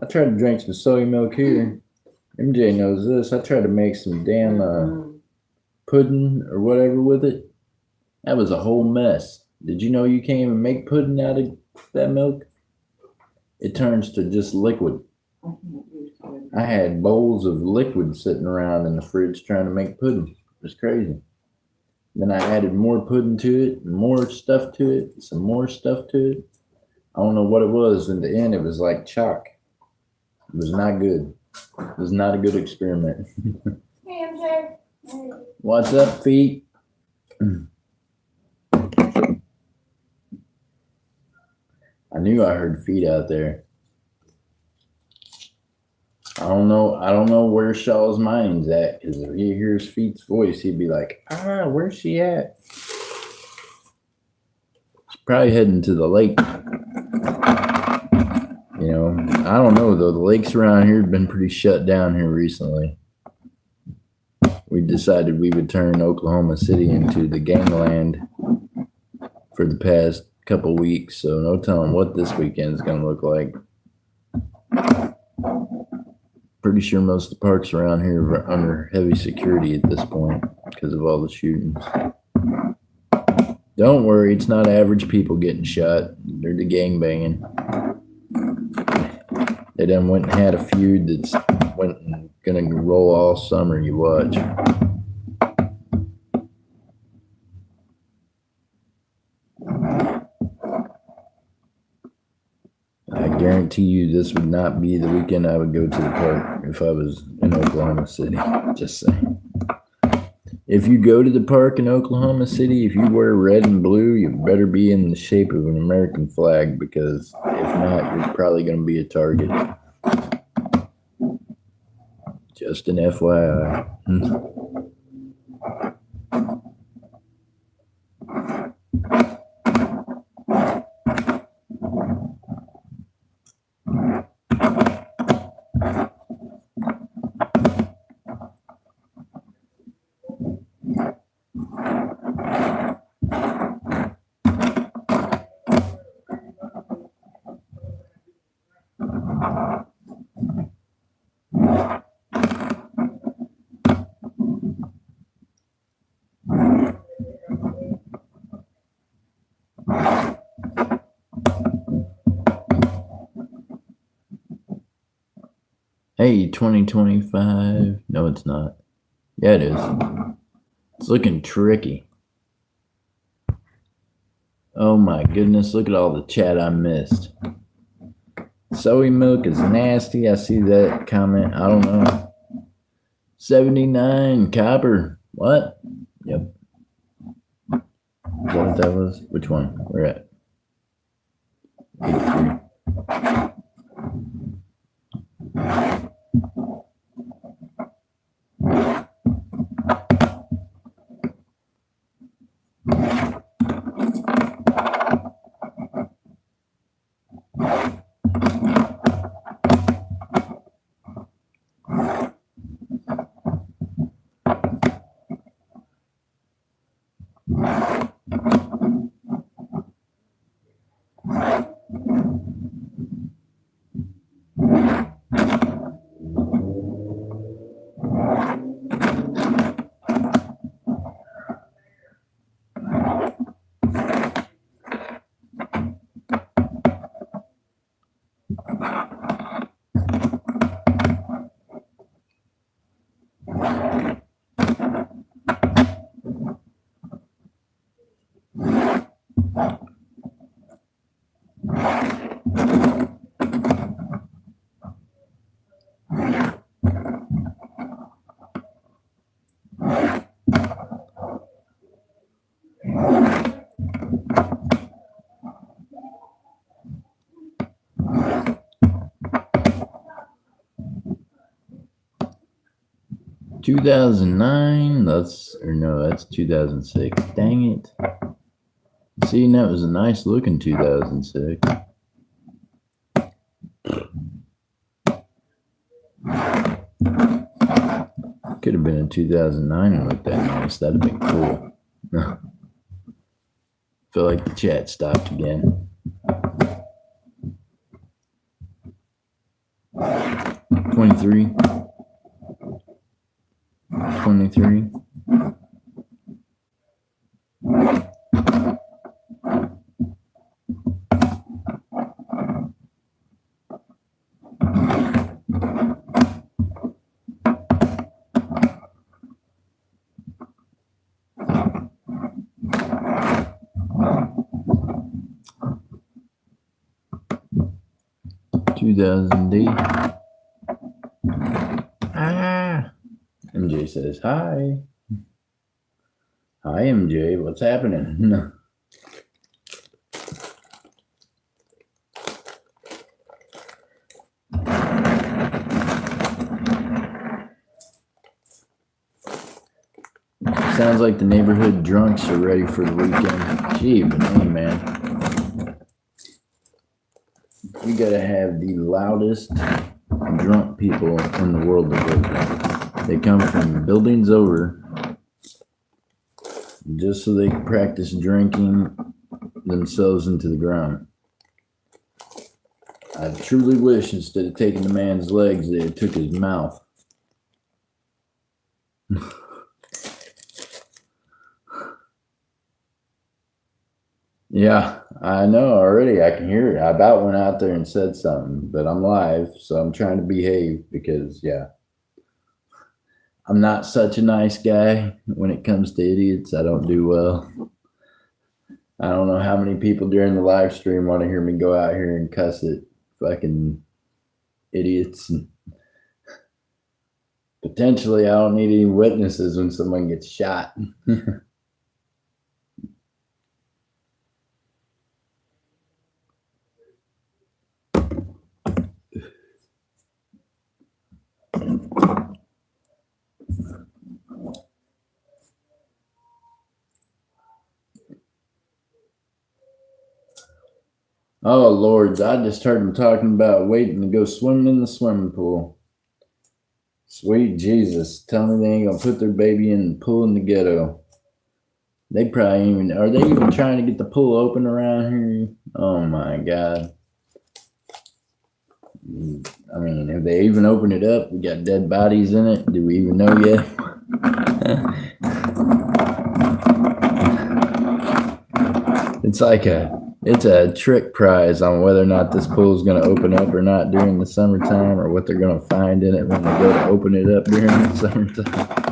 I tried to drink some soy milk here. MJ knows this. I tried to make some damn pudding or whatever with it. That was a whole mess. Did you know you can't even make pudding out of that milk? It turns to just liquid. I had bowls of liquid sitting around in the fridge trying to make pudding. It was crazy. Then I added more pudding to it, more stuff to it, some more stuff to it. I don't know what it was. In the end, it was like chalk. It was not good. It was not a good experiment. Hey, MJ. What's up, feet? I knew I heard feet out there. I don't know where Shaw's mind's at, because if he hears Feet's voice, he'd be like, where's she at? She's probably heading to the lake. You know, I don't know though. The lakes around here have been pretty shut down here recently. We decided we would turn Oklahoma City into the gangland for the past couple weeks, so no telling what this weekend is going to look like. Pretty sure most of the parks around here are under heavy security at this point because of all the shootings. Don't worry, it's not average people getting shot. They're the gangbanging. They done went and had a feud that's gonna roll all summer. You watch. I guarantee you this would not be the weekend I would go to the park if I was in Oklahoma City. Just saying. If you go to the park in Oklahoma City, if you wear red and blue, you better be in the shape of an American flag, because if not, you're probably going to be a target. Just an FYI. Hey, 2025. No, it's not. Yeah, it is. It's looking tricky. Oh my goodness, look at all the chat I missed. Soy milk is nasty. I see that comment. I don't know. 79 copper. What? Yep. Is that what that was? Which one? We're at 83. 2009. That's 2006. Dang it. See, that was a nice looking 2006. Could have been in 2009 and looked that nice. That'd have been cool. Feel like the chat stopped again. 23. 23. $2,000D. MJ says hi. Hi MJ, what's happening? Sounds like the neighborhood drunks are ready for the weekend. Gee, but hey, man. we gotta have the loudest drunk people in the world to vote. They come from buildings over just so they can practice drinking themselves into the ground. I truly wish instead of taking the man's legs, they had took his mouth. Yeah, I know already. I can hear it. I about went out there and said something, but I'm live, so I'm trying to behave because, yeah, I'm not such a nice guy when it comes to idiots. I don't do well. I don't know how many people during the live stream want to hear me go out here and cuss at fucking idiots. And potentially, I don't need any witnesses when someone gets shot. Oh, Lord, I just heard them talking about waiting to go swimming in the swimming pool. Sweet Jesus, tell me they ain't gonna put their baby in the pool in the ghetto. They probably even, are they even trying to get the pool open around here? Oh my God. I mean, have they even opened it up? We got dead bodies in it. Do we even know yet? It's a trick prize on whether or not this pool is going to open up or not during the summertime, or what they're going to find in it when they go to open it up during the summertime.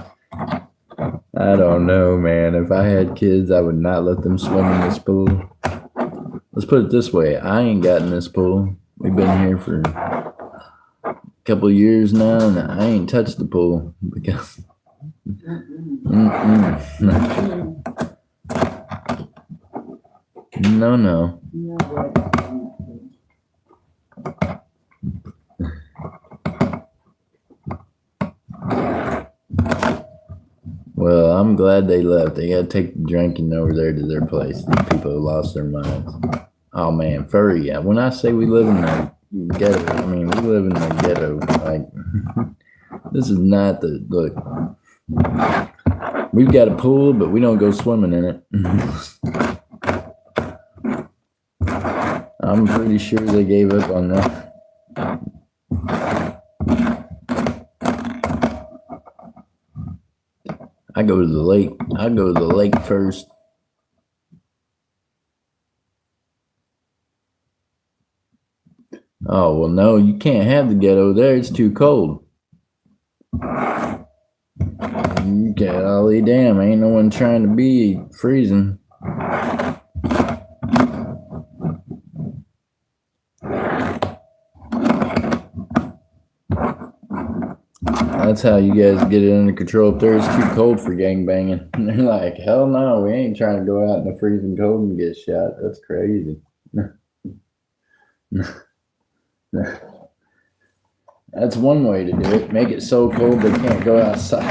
I don't know, man. If I had kids, I would not let them swim in this pool. Let's put it this way. I ain't gotten this pool. We've been here for a couple of years now, and I ain't touched the pool because no. Well, I'm glad they left. They got to take the drinking over there to their place. These people have lost their minds. Oh, man, furry. Yeah. When I say we live in the ghetto, I mean, we live in the ghetto. Like, this is not the, look, we've got a pool, but we don't go swimming in it. I'm pretty sure they gave up on that. I go to the lake. I go to the lake first. Oh, well, no, you can't have the ghetto there. It's too cold. Golly damn, ain't no one trying to be freezing. That's how you guys get it under control. Up there, it's too cold for gangbanging. And they're like, hell no, we ain't trying to go out in the freezing cold and get shot. That's crazy. That's one way to do it. Make it so cold they can't go outside.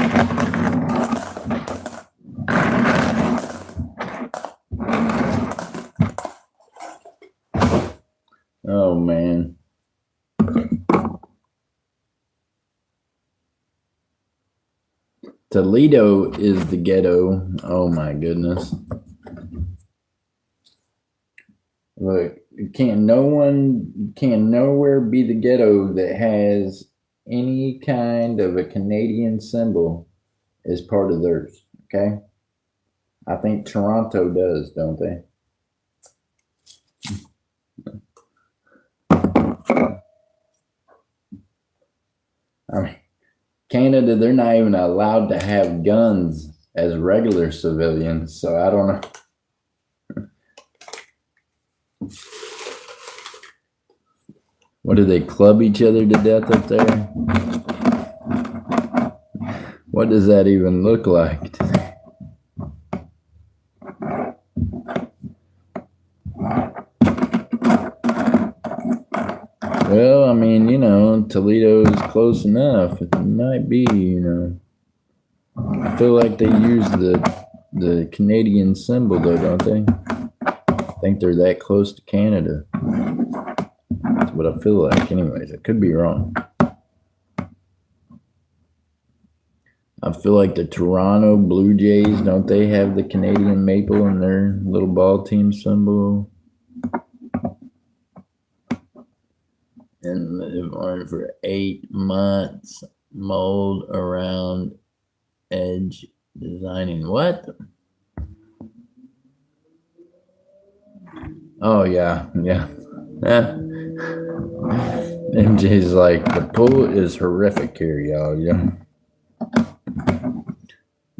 Oh, man. Toledo is the ghetto. Oh my goodness. Look, can nowhere be the ghetto that has any kind of a Canadian symbol as part of theirs. Okay? I think Toronto does, don't they? I mean, Canada, they're not even allowed to have guns as regular civilians, so I don't know. What, do they club each other to death up there? What does that even look like? Well, I mean, Toledo's close enough. It might be, I feel like they use the Canadian symbol, though, don't they? I think they're that close to Canada. To what I feel like. Anyways, I could be wrong. I feel like the Toronto Blue Jays, don't they have the Canadian maple in their little ball team symbol? And live on for 8 months. Mold around edge designing. What? Oh, yeah. MJ's like, the pool is horrific here, y'all. Yeah.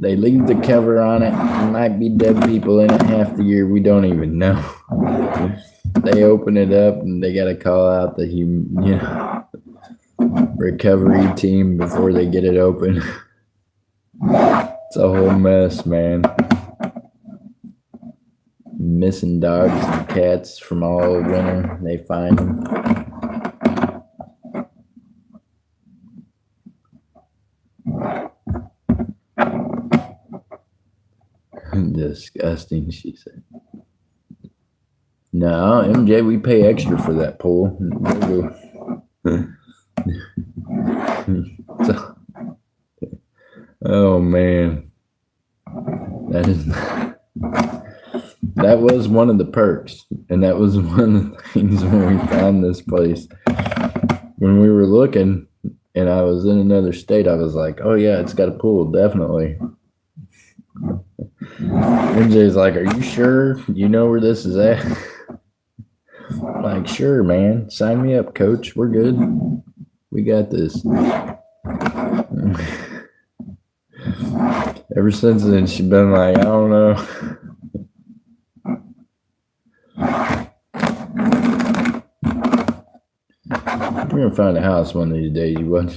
They leave the cover on it. There might be dead people in it half the year. We don't even know. They open it up and they got to call out the recovery team before they get it open. It's a whole mess, man. Missing dogs and cats from all winter. They find them. Disgusting, she said. No, MJ, we pay extra for that pool. Oh man, that was one of the perks, and that was one of the things when we found this place. When we were looking, and I was in another state, I was like, "Oh yeah, it's got a pool, definitely." MJ's like, "Are you sure? You know where this is at?" I'm like, "Sure, man. Sign me up, coach. We're good. We got this." Ever since then, she's been like, "I don't know." We're gonna find a house one of these days. You watch.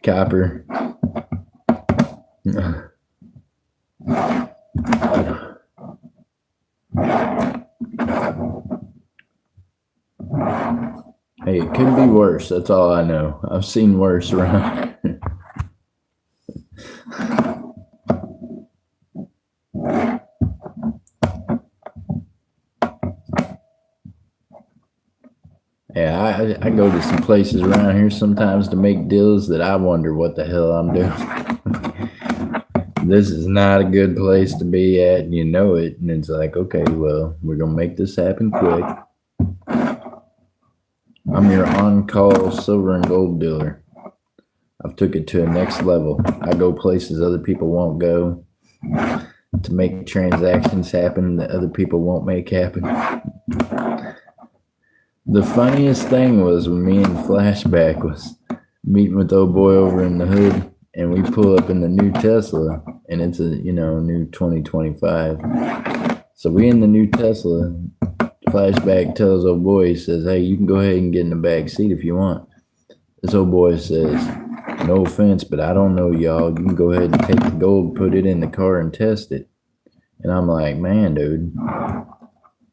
Copper. Hey, it could be worse. That's all I know. I've seen worse around. Yeah, I go to some places around here sometimes to make deals that I wonder what the hell I'm doing. This is not a good place to be at, and you know it. And it's like, okay, well, we're going to make this happen quick. I'm your on-call silver and gold dealer. I've took it to a next level. I go places other people won't go to make transactions happen that other people won't make happen. The funniest thing was when me and Flashback was meeting with old boy over in the hood, and we pull up in the new Tesla, and it's a, new 2025. So we in the new Tesla. Flashback tells old boy, he says, "Hey, you can go ahead and get in the back seat if you want." This old boy says, "No offense, but I don't know y'all. You can go ahead and take the gold, put it in the car, and test it." And I'm like, man, dude,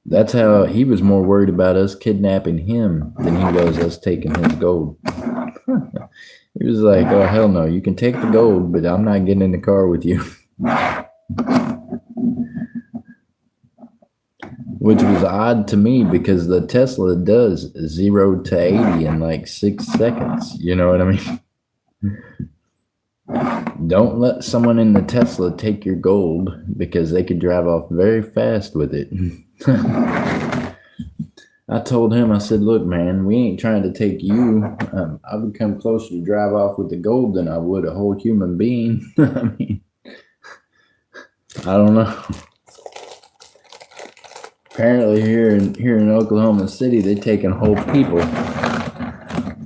that's how he was more worried about us kidnapping him than he was us taking his gold. He was like, "Oh, hell no. You can take the gold, but I'm not getting in the car with you." Which was odd to me because the Tesla does 0 to 80 in like 6 seconds. You know what I mean? Don't let someone in the Tesla take your gold because they could drive off very fast with it. I told him, I said, "Look, man, we ain't trying to take you. I would come closer to drive off with the gold than I would a whole human being." I mean, I don't know. Apparently here in Oklahoma City, they're taking whole people.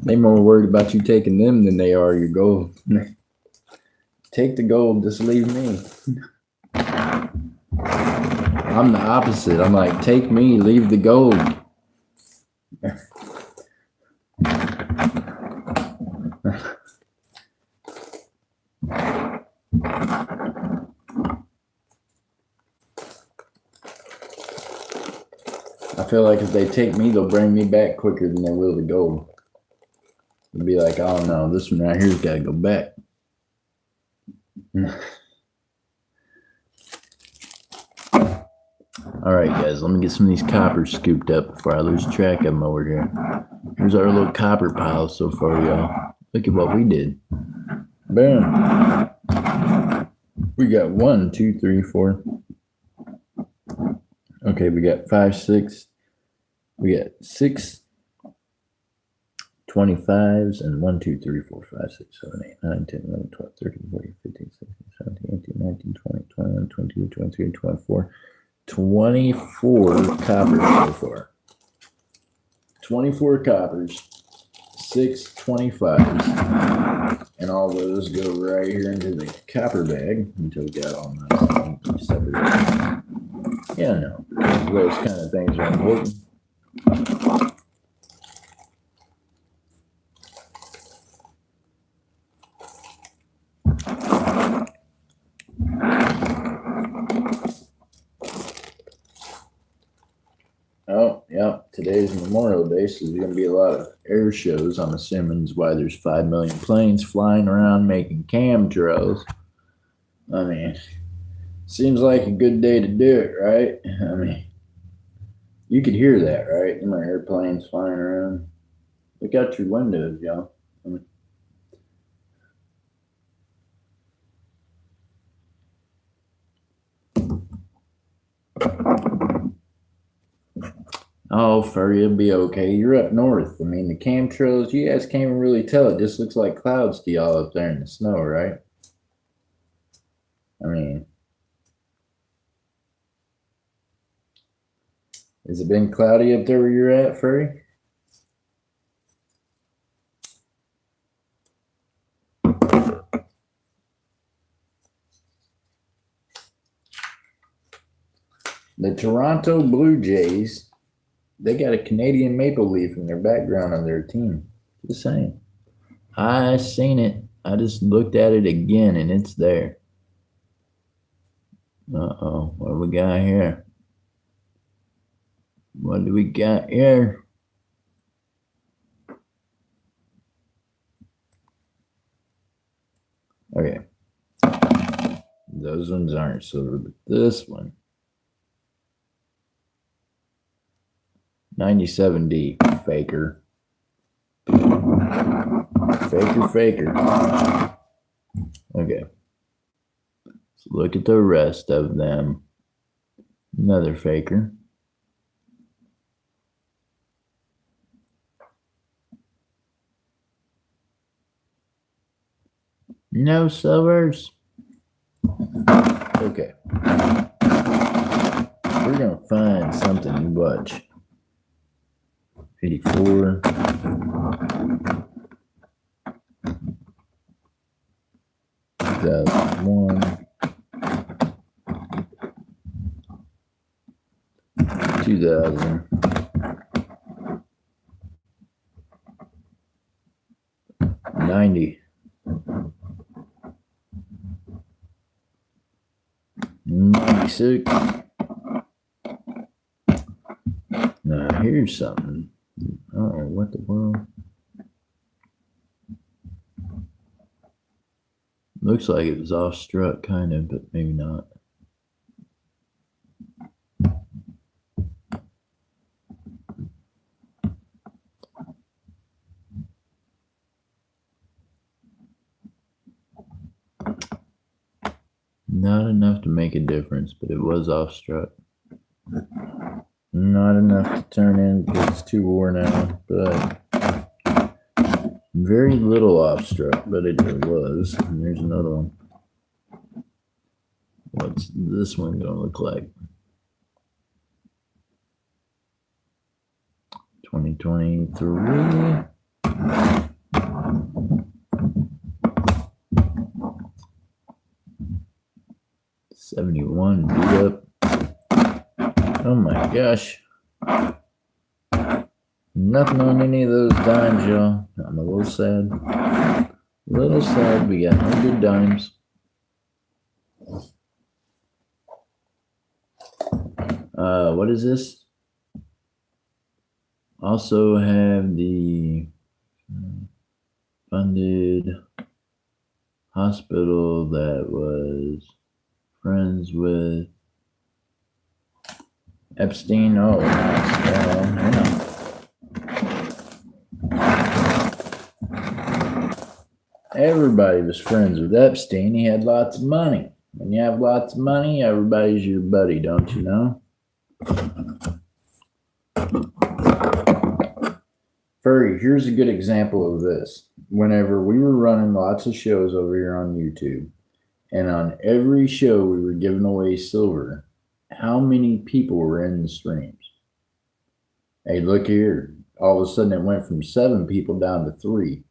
They're more worried about you taking them than they are your gold. Take the gold, just leave me. I'm the opposite. I'm like, take me, leave the gold. I feel like if they take me, they'll bring me back quicker than they will the gold. They'll be like, "Oh no, this one right here's got to go back." All right, guys, let me get some of these coppers scooped up before I lose track of them over here. Here's our little copper pile so far, y'all. Look at what we did. Boom. We got 1, 2, 3, 4. Okay, we got 5, 6. We got 6 25s and 1, 2, 3, 4, 5, 6, 7, 8, 9, 10, 11, 12, 13, 14, 15, 16, 17, 18, 19, 20, 21, 22, 23, 24. 24 coppers so far. 24 coppers, 6 25s, and all those go right here into the copper bag until we got all nice and separated. Yeah, no, those kind of things are important. Oh, yeah, today's Memorial Day, so there's going to be a lot of air shows. I'm assuming is why there's 5 million planes flying around making chemtrails. I mean, seems like a good day to do it, right? I mean, you could hear that, right? Them are airplanes flying around. Look out your windows, y'all. I mean, oh, furry, it'll be okay. You're up north. I mean, the chemtrails, you guys can't even really tell. It just looks like clouds to y'all up there in the snow, right? I mean, has it been cloudy up there where you're at, furry? The Toronto Blue Jays, they got a Canadian maple leaf in their background on their team. Just saying. I seen it. I just looked at it again and it's there. Uh-oh. What do we got here? What do we got here? Okay. Those ones aren't silver, but this one. 97D. Faker. Faker. Okay. Let's look at the rest of them. Another faker. No silvers. Okay. We're going to find something, watch. 84. 2001. 2000. 90. 96. Now here's something. Oh, what the world? Looks like it was off struck, kind of, but maybe not. Not enough to make a difference, but it was off struck. Not enough to turn in because it's too worn out, but very little off struck, but it was. And there's another one. What's this one gonna look like? 2023. '71 beat up. Oh my gosh. Nothing on any of those dimes, y'all. I'm a little sad. We got no good dimes. What is this? Also have the funded hospital that was friends with Epstein, oh, nice. Yeah. Everybody was friends with Epstein. He had lots of money. When you have lots of money, everybody's your buddy, don't you know? Furry, here's a good example of this. Whenever we were running lots of shows over here on YouTube, and on every show we were giving away silver, how many people were in the streams? Hey, look here. All of a sudden it went from 7 people down to 3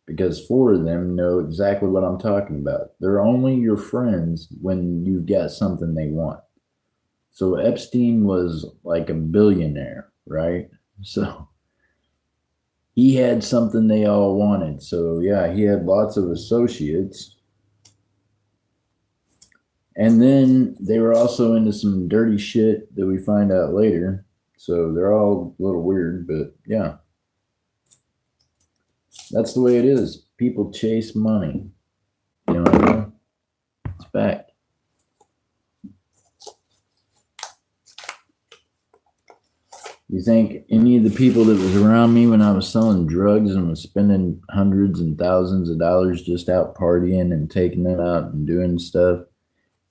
because 4 of them know exactly what I'm talking about. They're only your friends when you've got something they want. So Epstein was like a billionaire, right? So he had something they all wanted. So yeah, he had lots of associates. And then they were also into some dirty shit that we find out later. So they're all a little weird, but yeah. That's the way it is. People chase money. You know what I mean? It's a fact. You think any of the people that was around me when I was selling drugs and was spending hundreds and thousands of dollars just out partying and taking them out and doing stuff,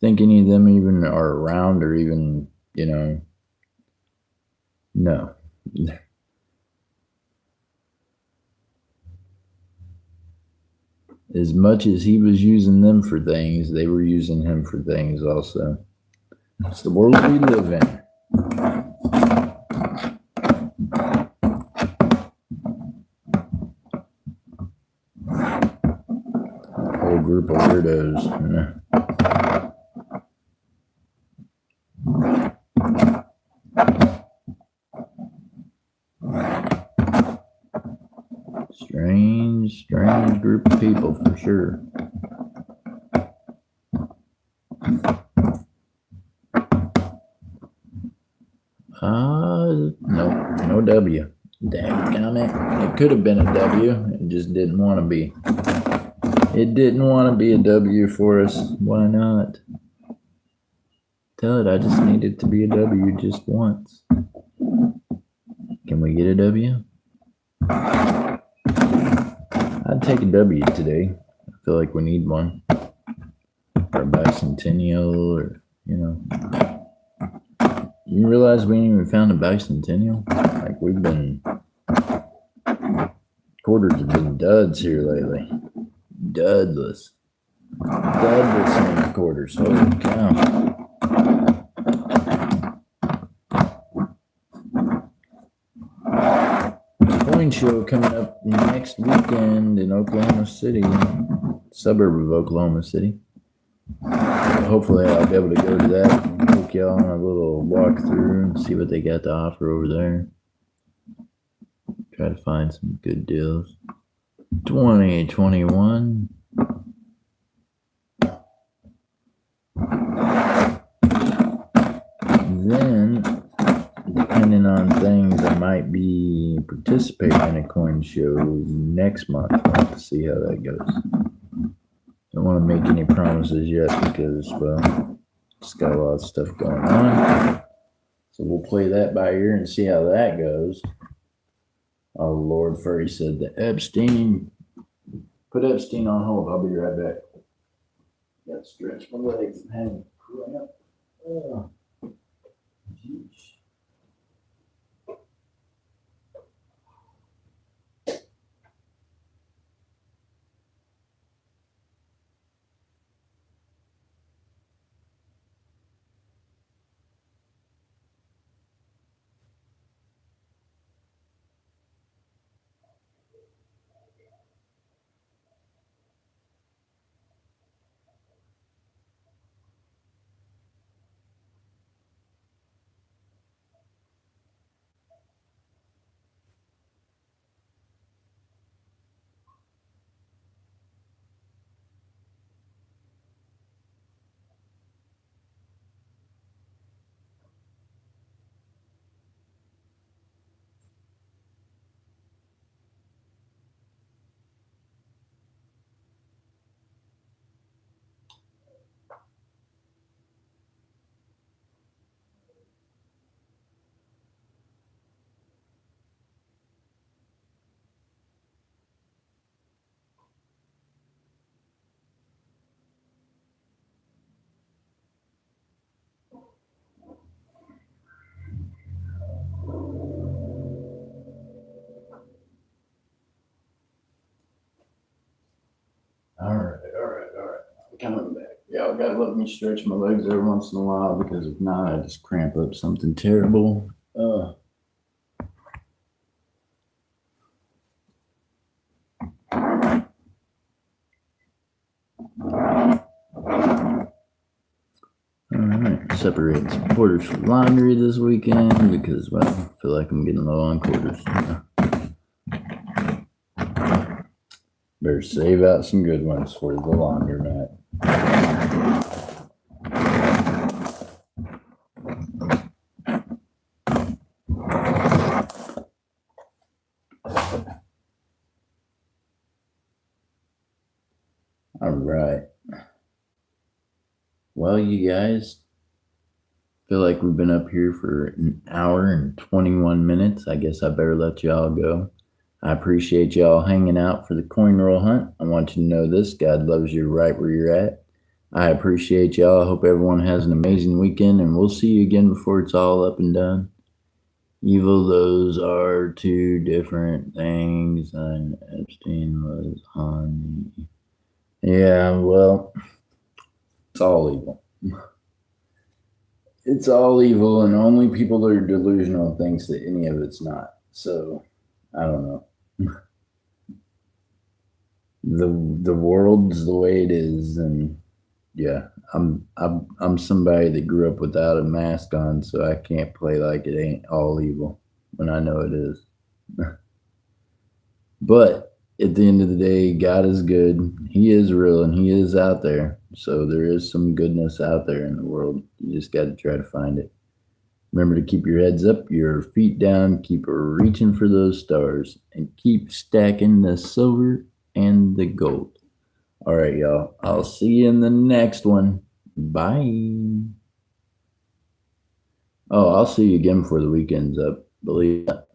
think any of them even are around or even, no. As much as he was using them for things, they were using him for things also. It's the world we live in. Whole group of weirdos. Strange group of people for sure. No W. Dadgummit. It could have been a W. It just didn't want to be. It didn't want to be a W for us. Why not? Tell it I just needed to be a W just once. Can we get a W? I'd take a W today. I feel like we need one. Or a bicentennial or, You realize we ain't even found a bicentennial? Like we've been, quarters have been duds here lately. Dudless quarters. Holy cow. Coin show coming up next weekend in Oklahoma City, suburb of Oklahoma City. Hopefully I'll be able to go to that and take y'all on a little walkthrough and see what they got to offer over there. Try to find some good deals. 2021. Then, depending on things, I might be participating in a coin show next month. I'll have to see how that goes. Don't want to make any promises yet because, well, just got a lot of stuff going on. So we'll play that by ear and see how that goes. Oh, Lord, Furry said that Epstein. Put Epstein on hold. I'll be right back. Got to stretch my legs and hang crap. Oh, geez. All right. Coming back. Y'all gotta let me stretch my legs every once in a while because if not, I just cramp up something terrible. All right, separate some quarters for laundry this weekend because, well, I feel like I'm getting low on quarters. Better save out some good ones for the laundromat. All right. Well, you guys, feel like we've been up here for an hour and 21 minutes. I guess I better let y'all go. I appreciate y'all hanging out for the coin roll hunt. I want you to know this: God loves you right where you're at. I appreciate y'all. I hope everyone has an amazing weekend, and we'll see you again before it's all up and done. Evil, those are two different things. And Epstein was on the. Yeah, well, it's all evil. It's all evil, and only people that are delusional thinks that any of it's not. So, I don't know. The world's the way it is, and yeah, I'm somebody that grew up without a mask on, so I can't play like it ain't all evil when I know it is. But at the end of the day, God is good. He is real, and He is out there. So there is some goodness out there in the world. You just got to try to find it. Remember to keep your heads up, your feet down, keep reaching for those stars, and keep stacking the silver and the gold. All right, y'all. I'll see you in the next one. Bye. Oh, I'll see you again before the weekend's up. Believe that.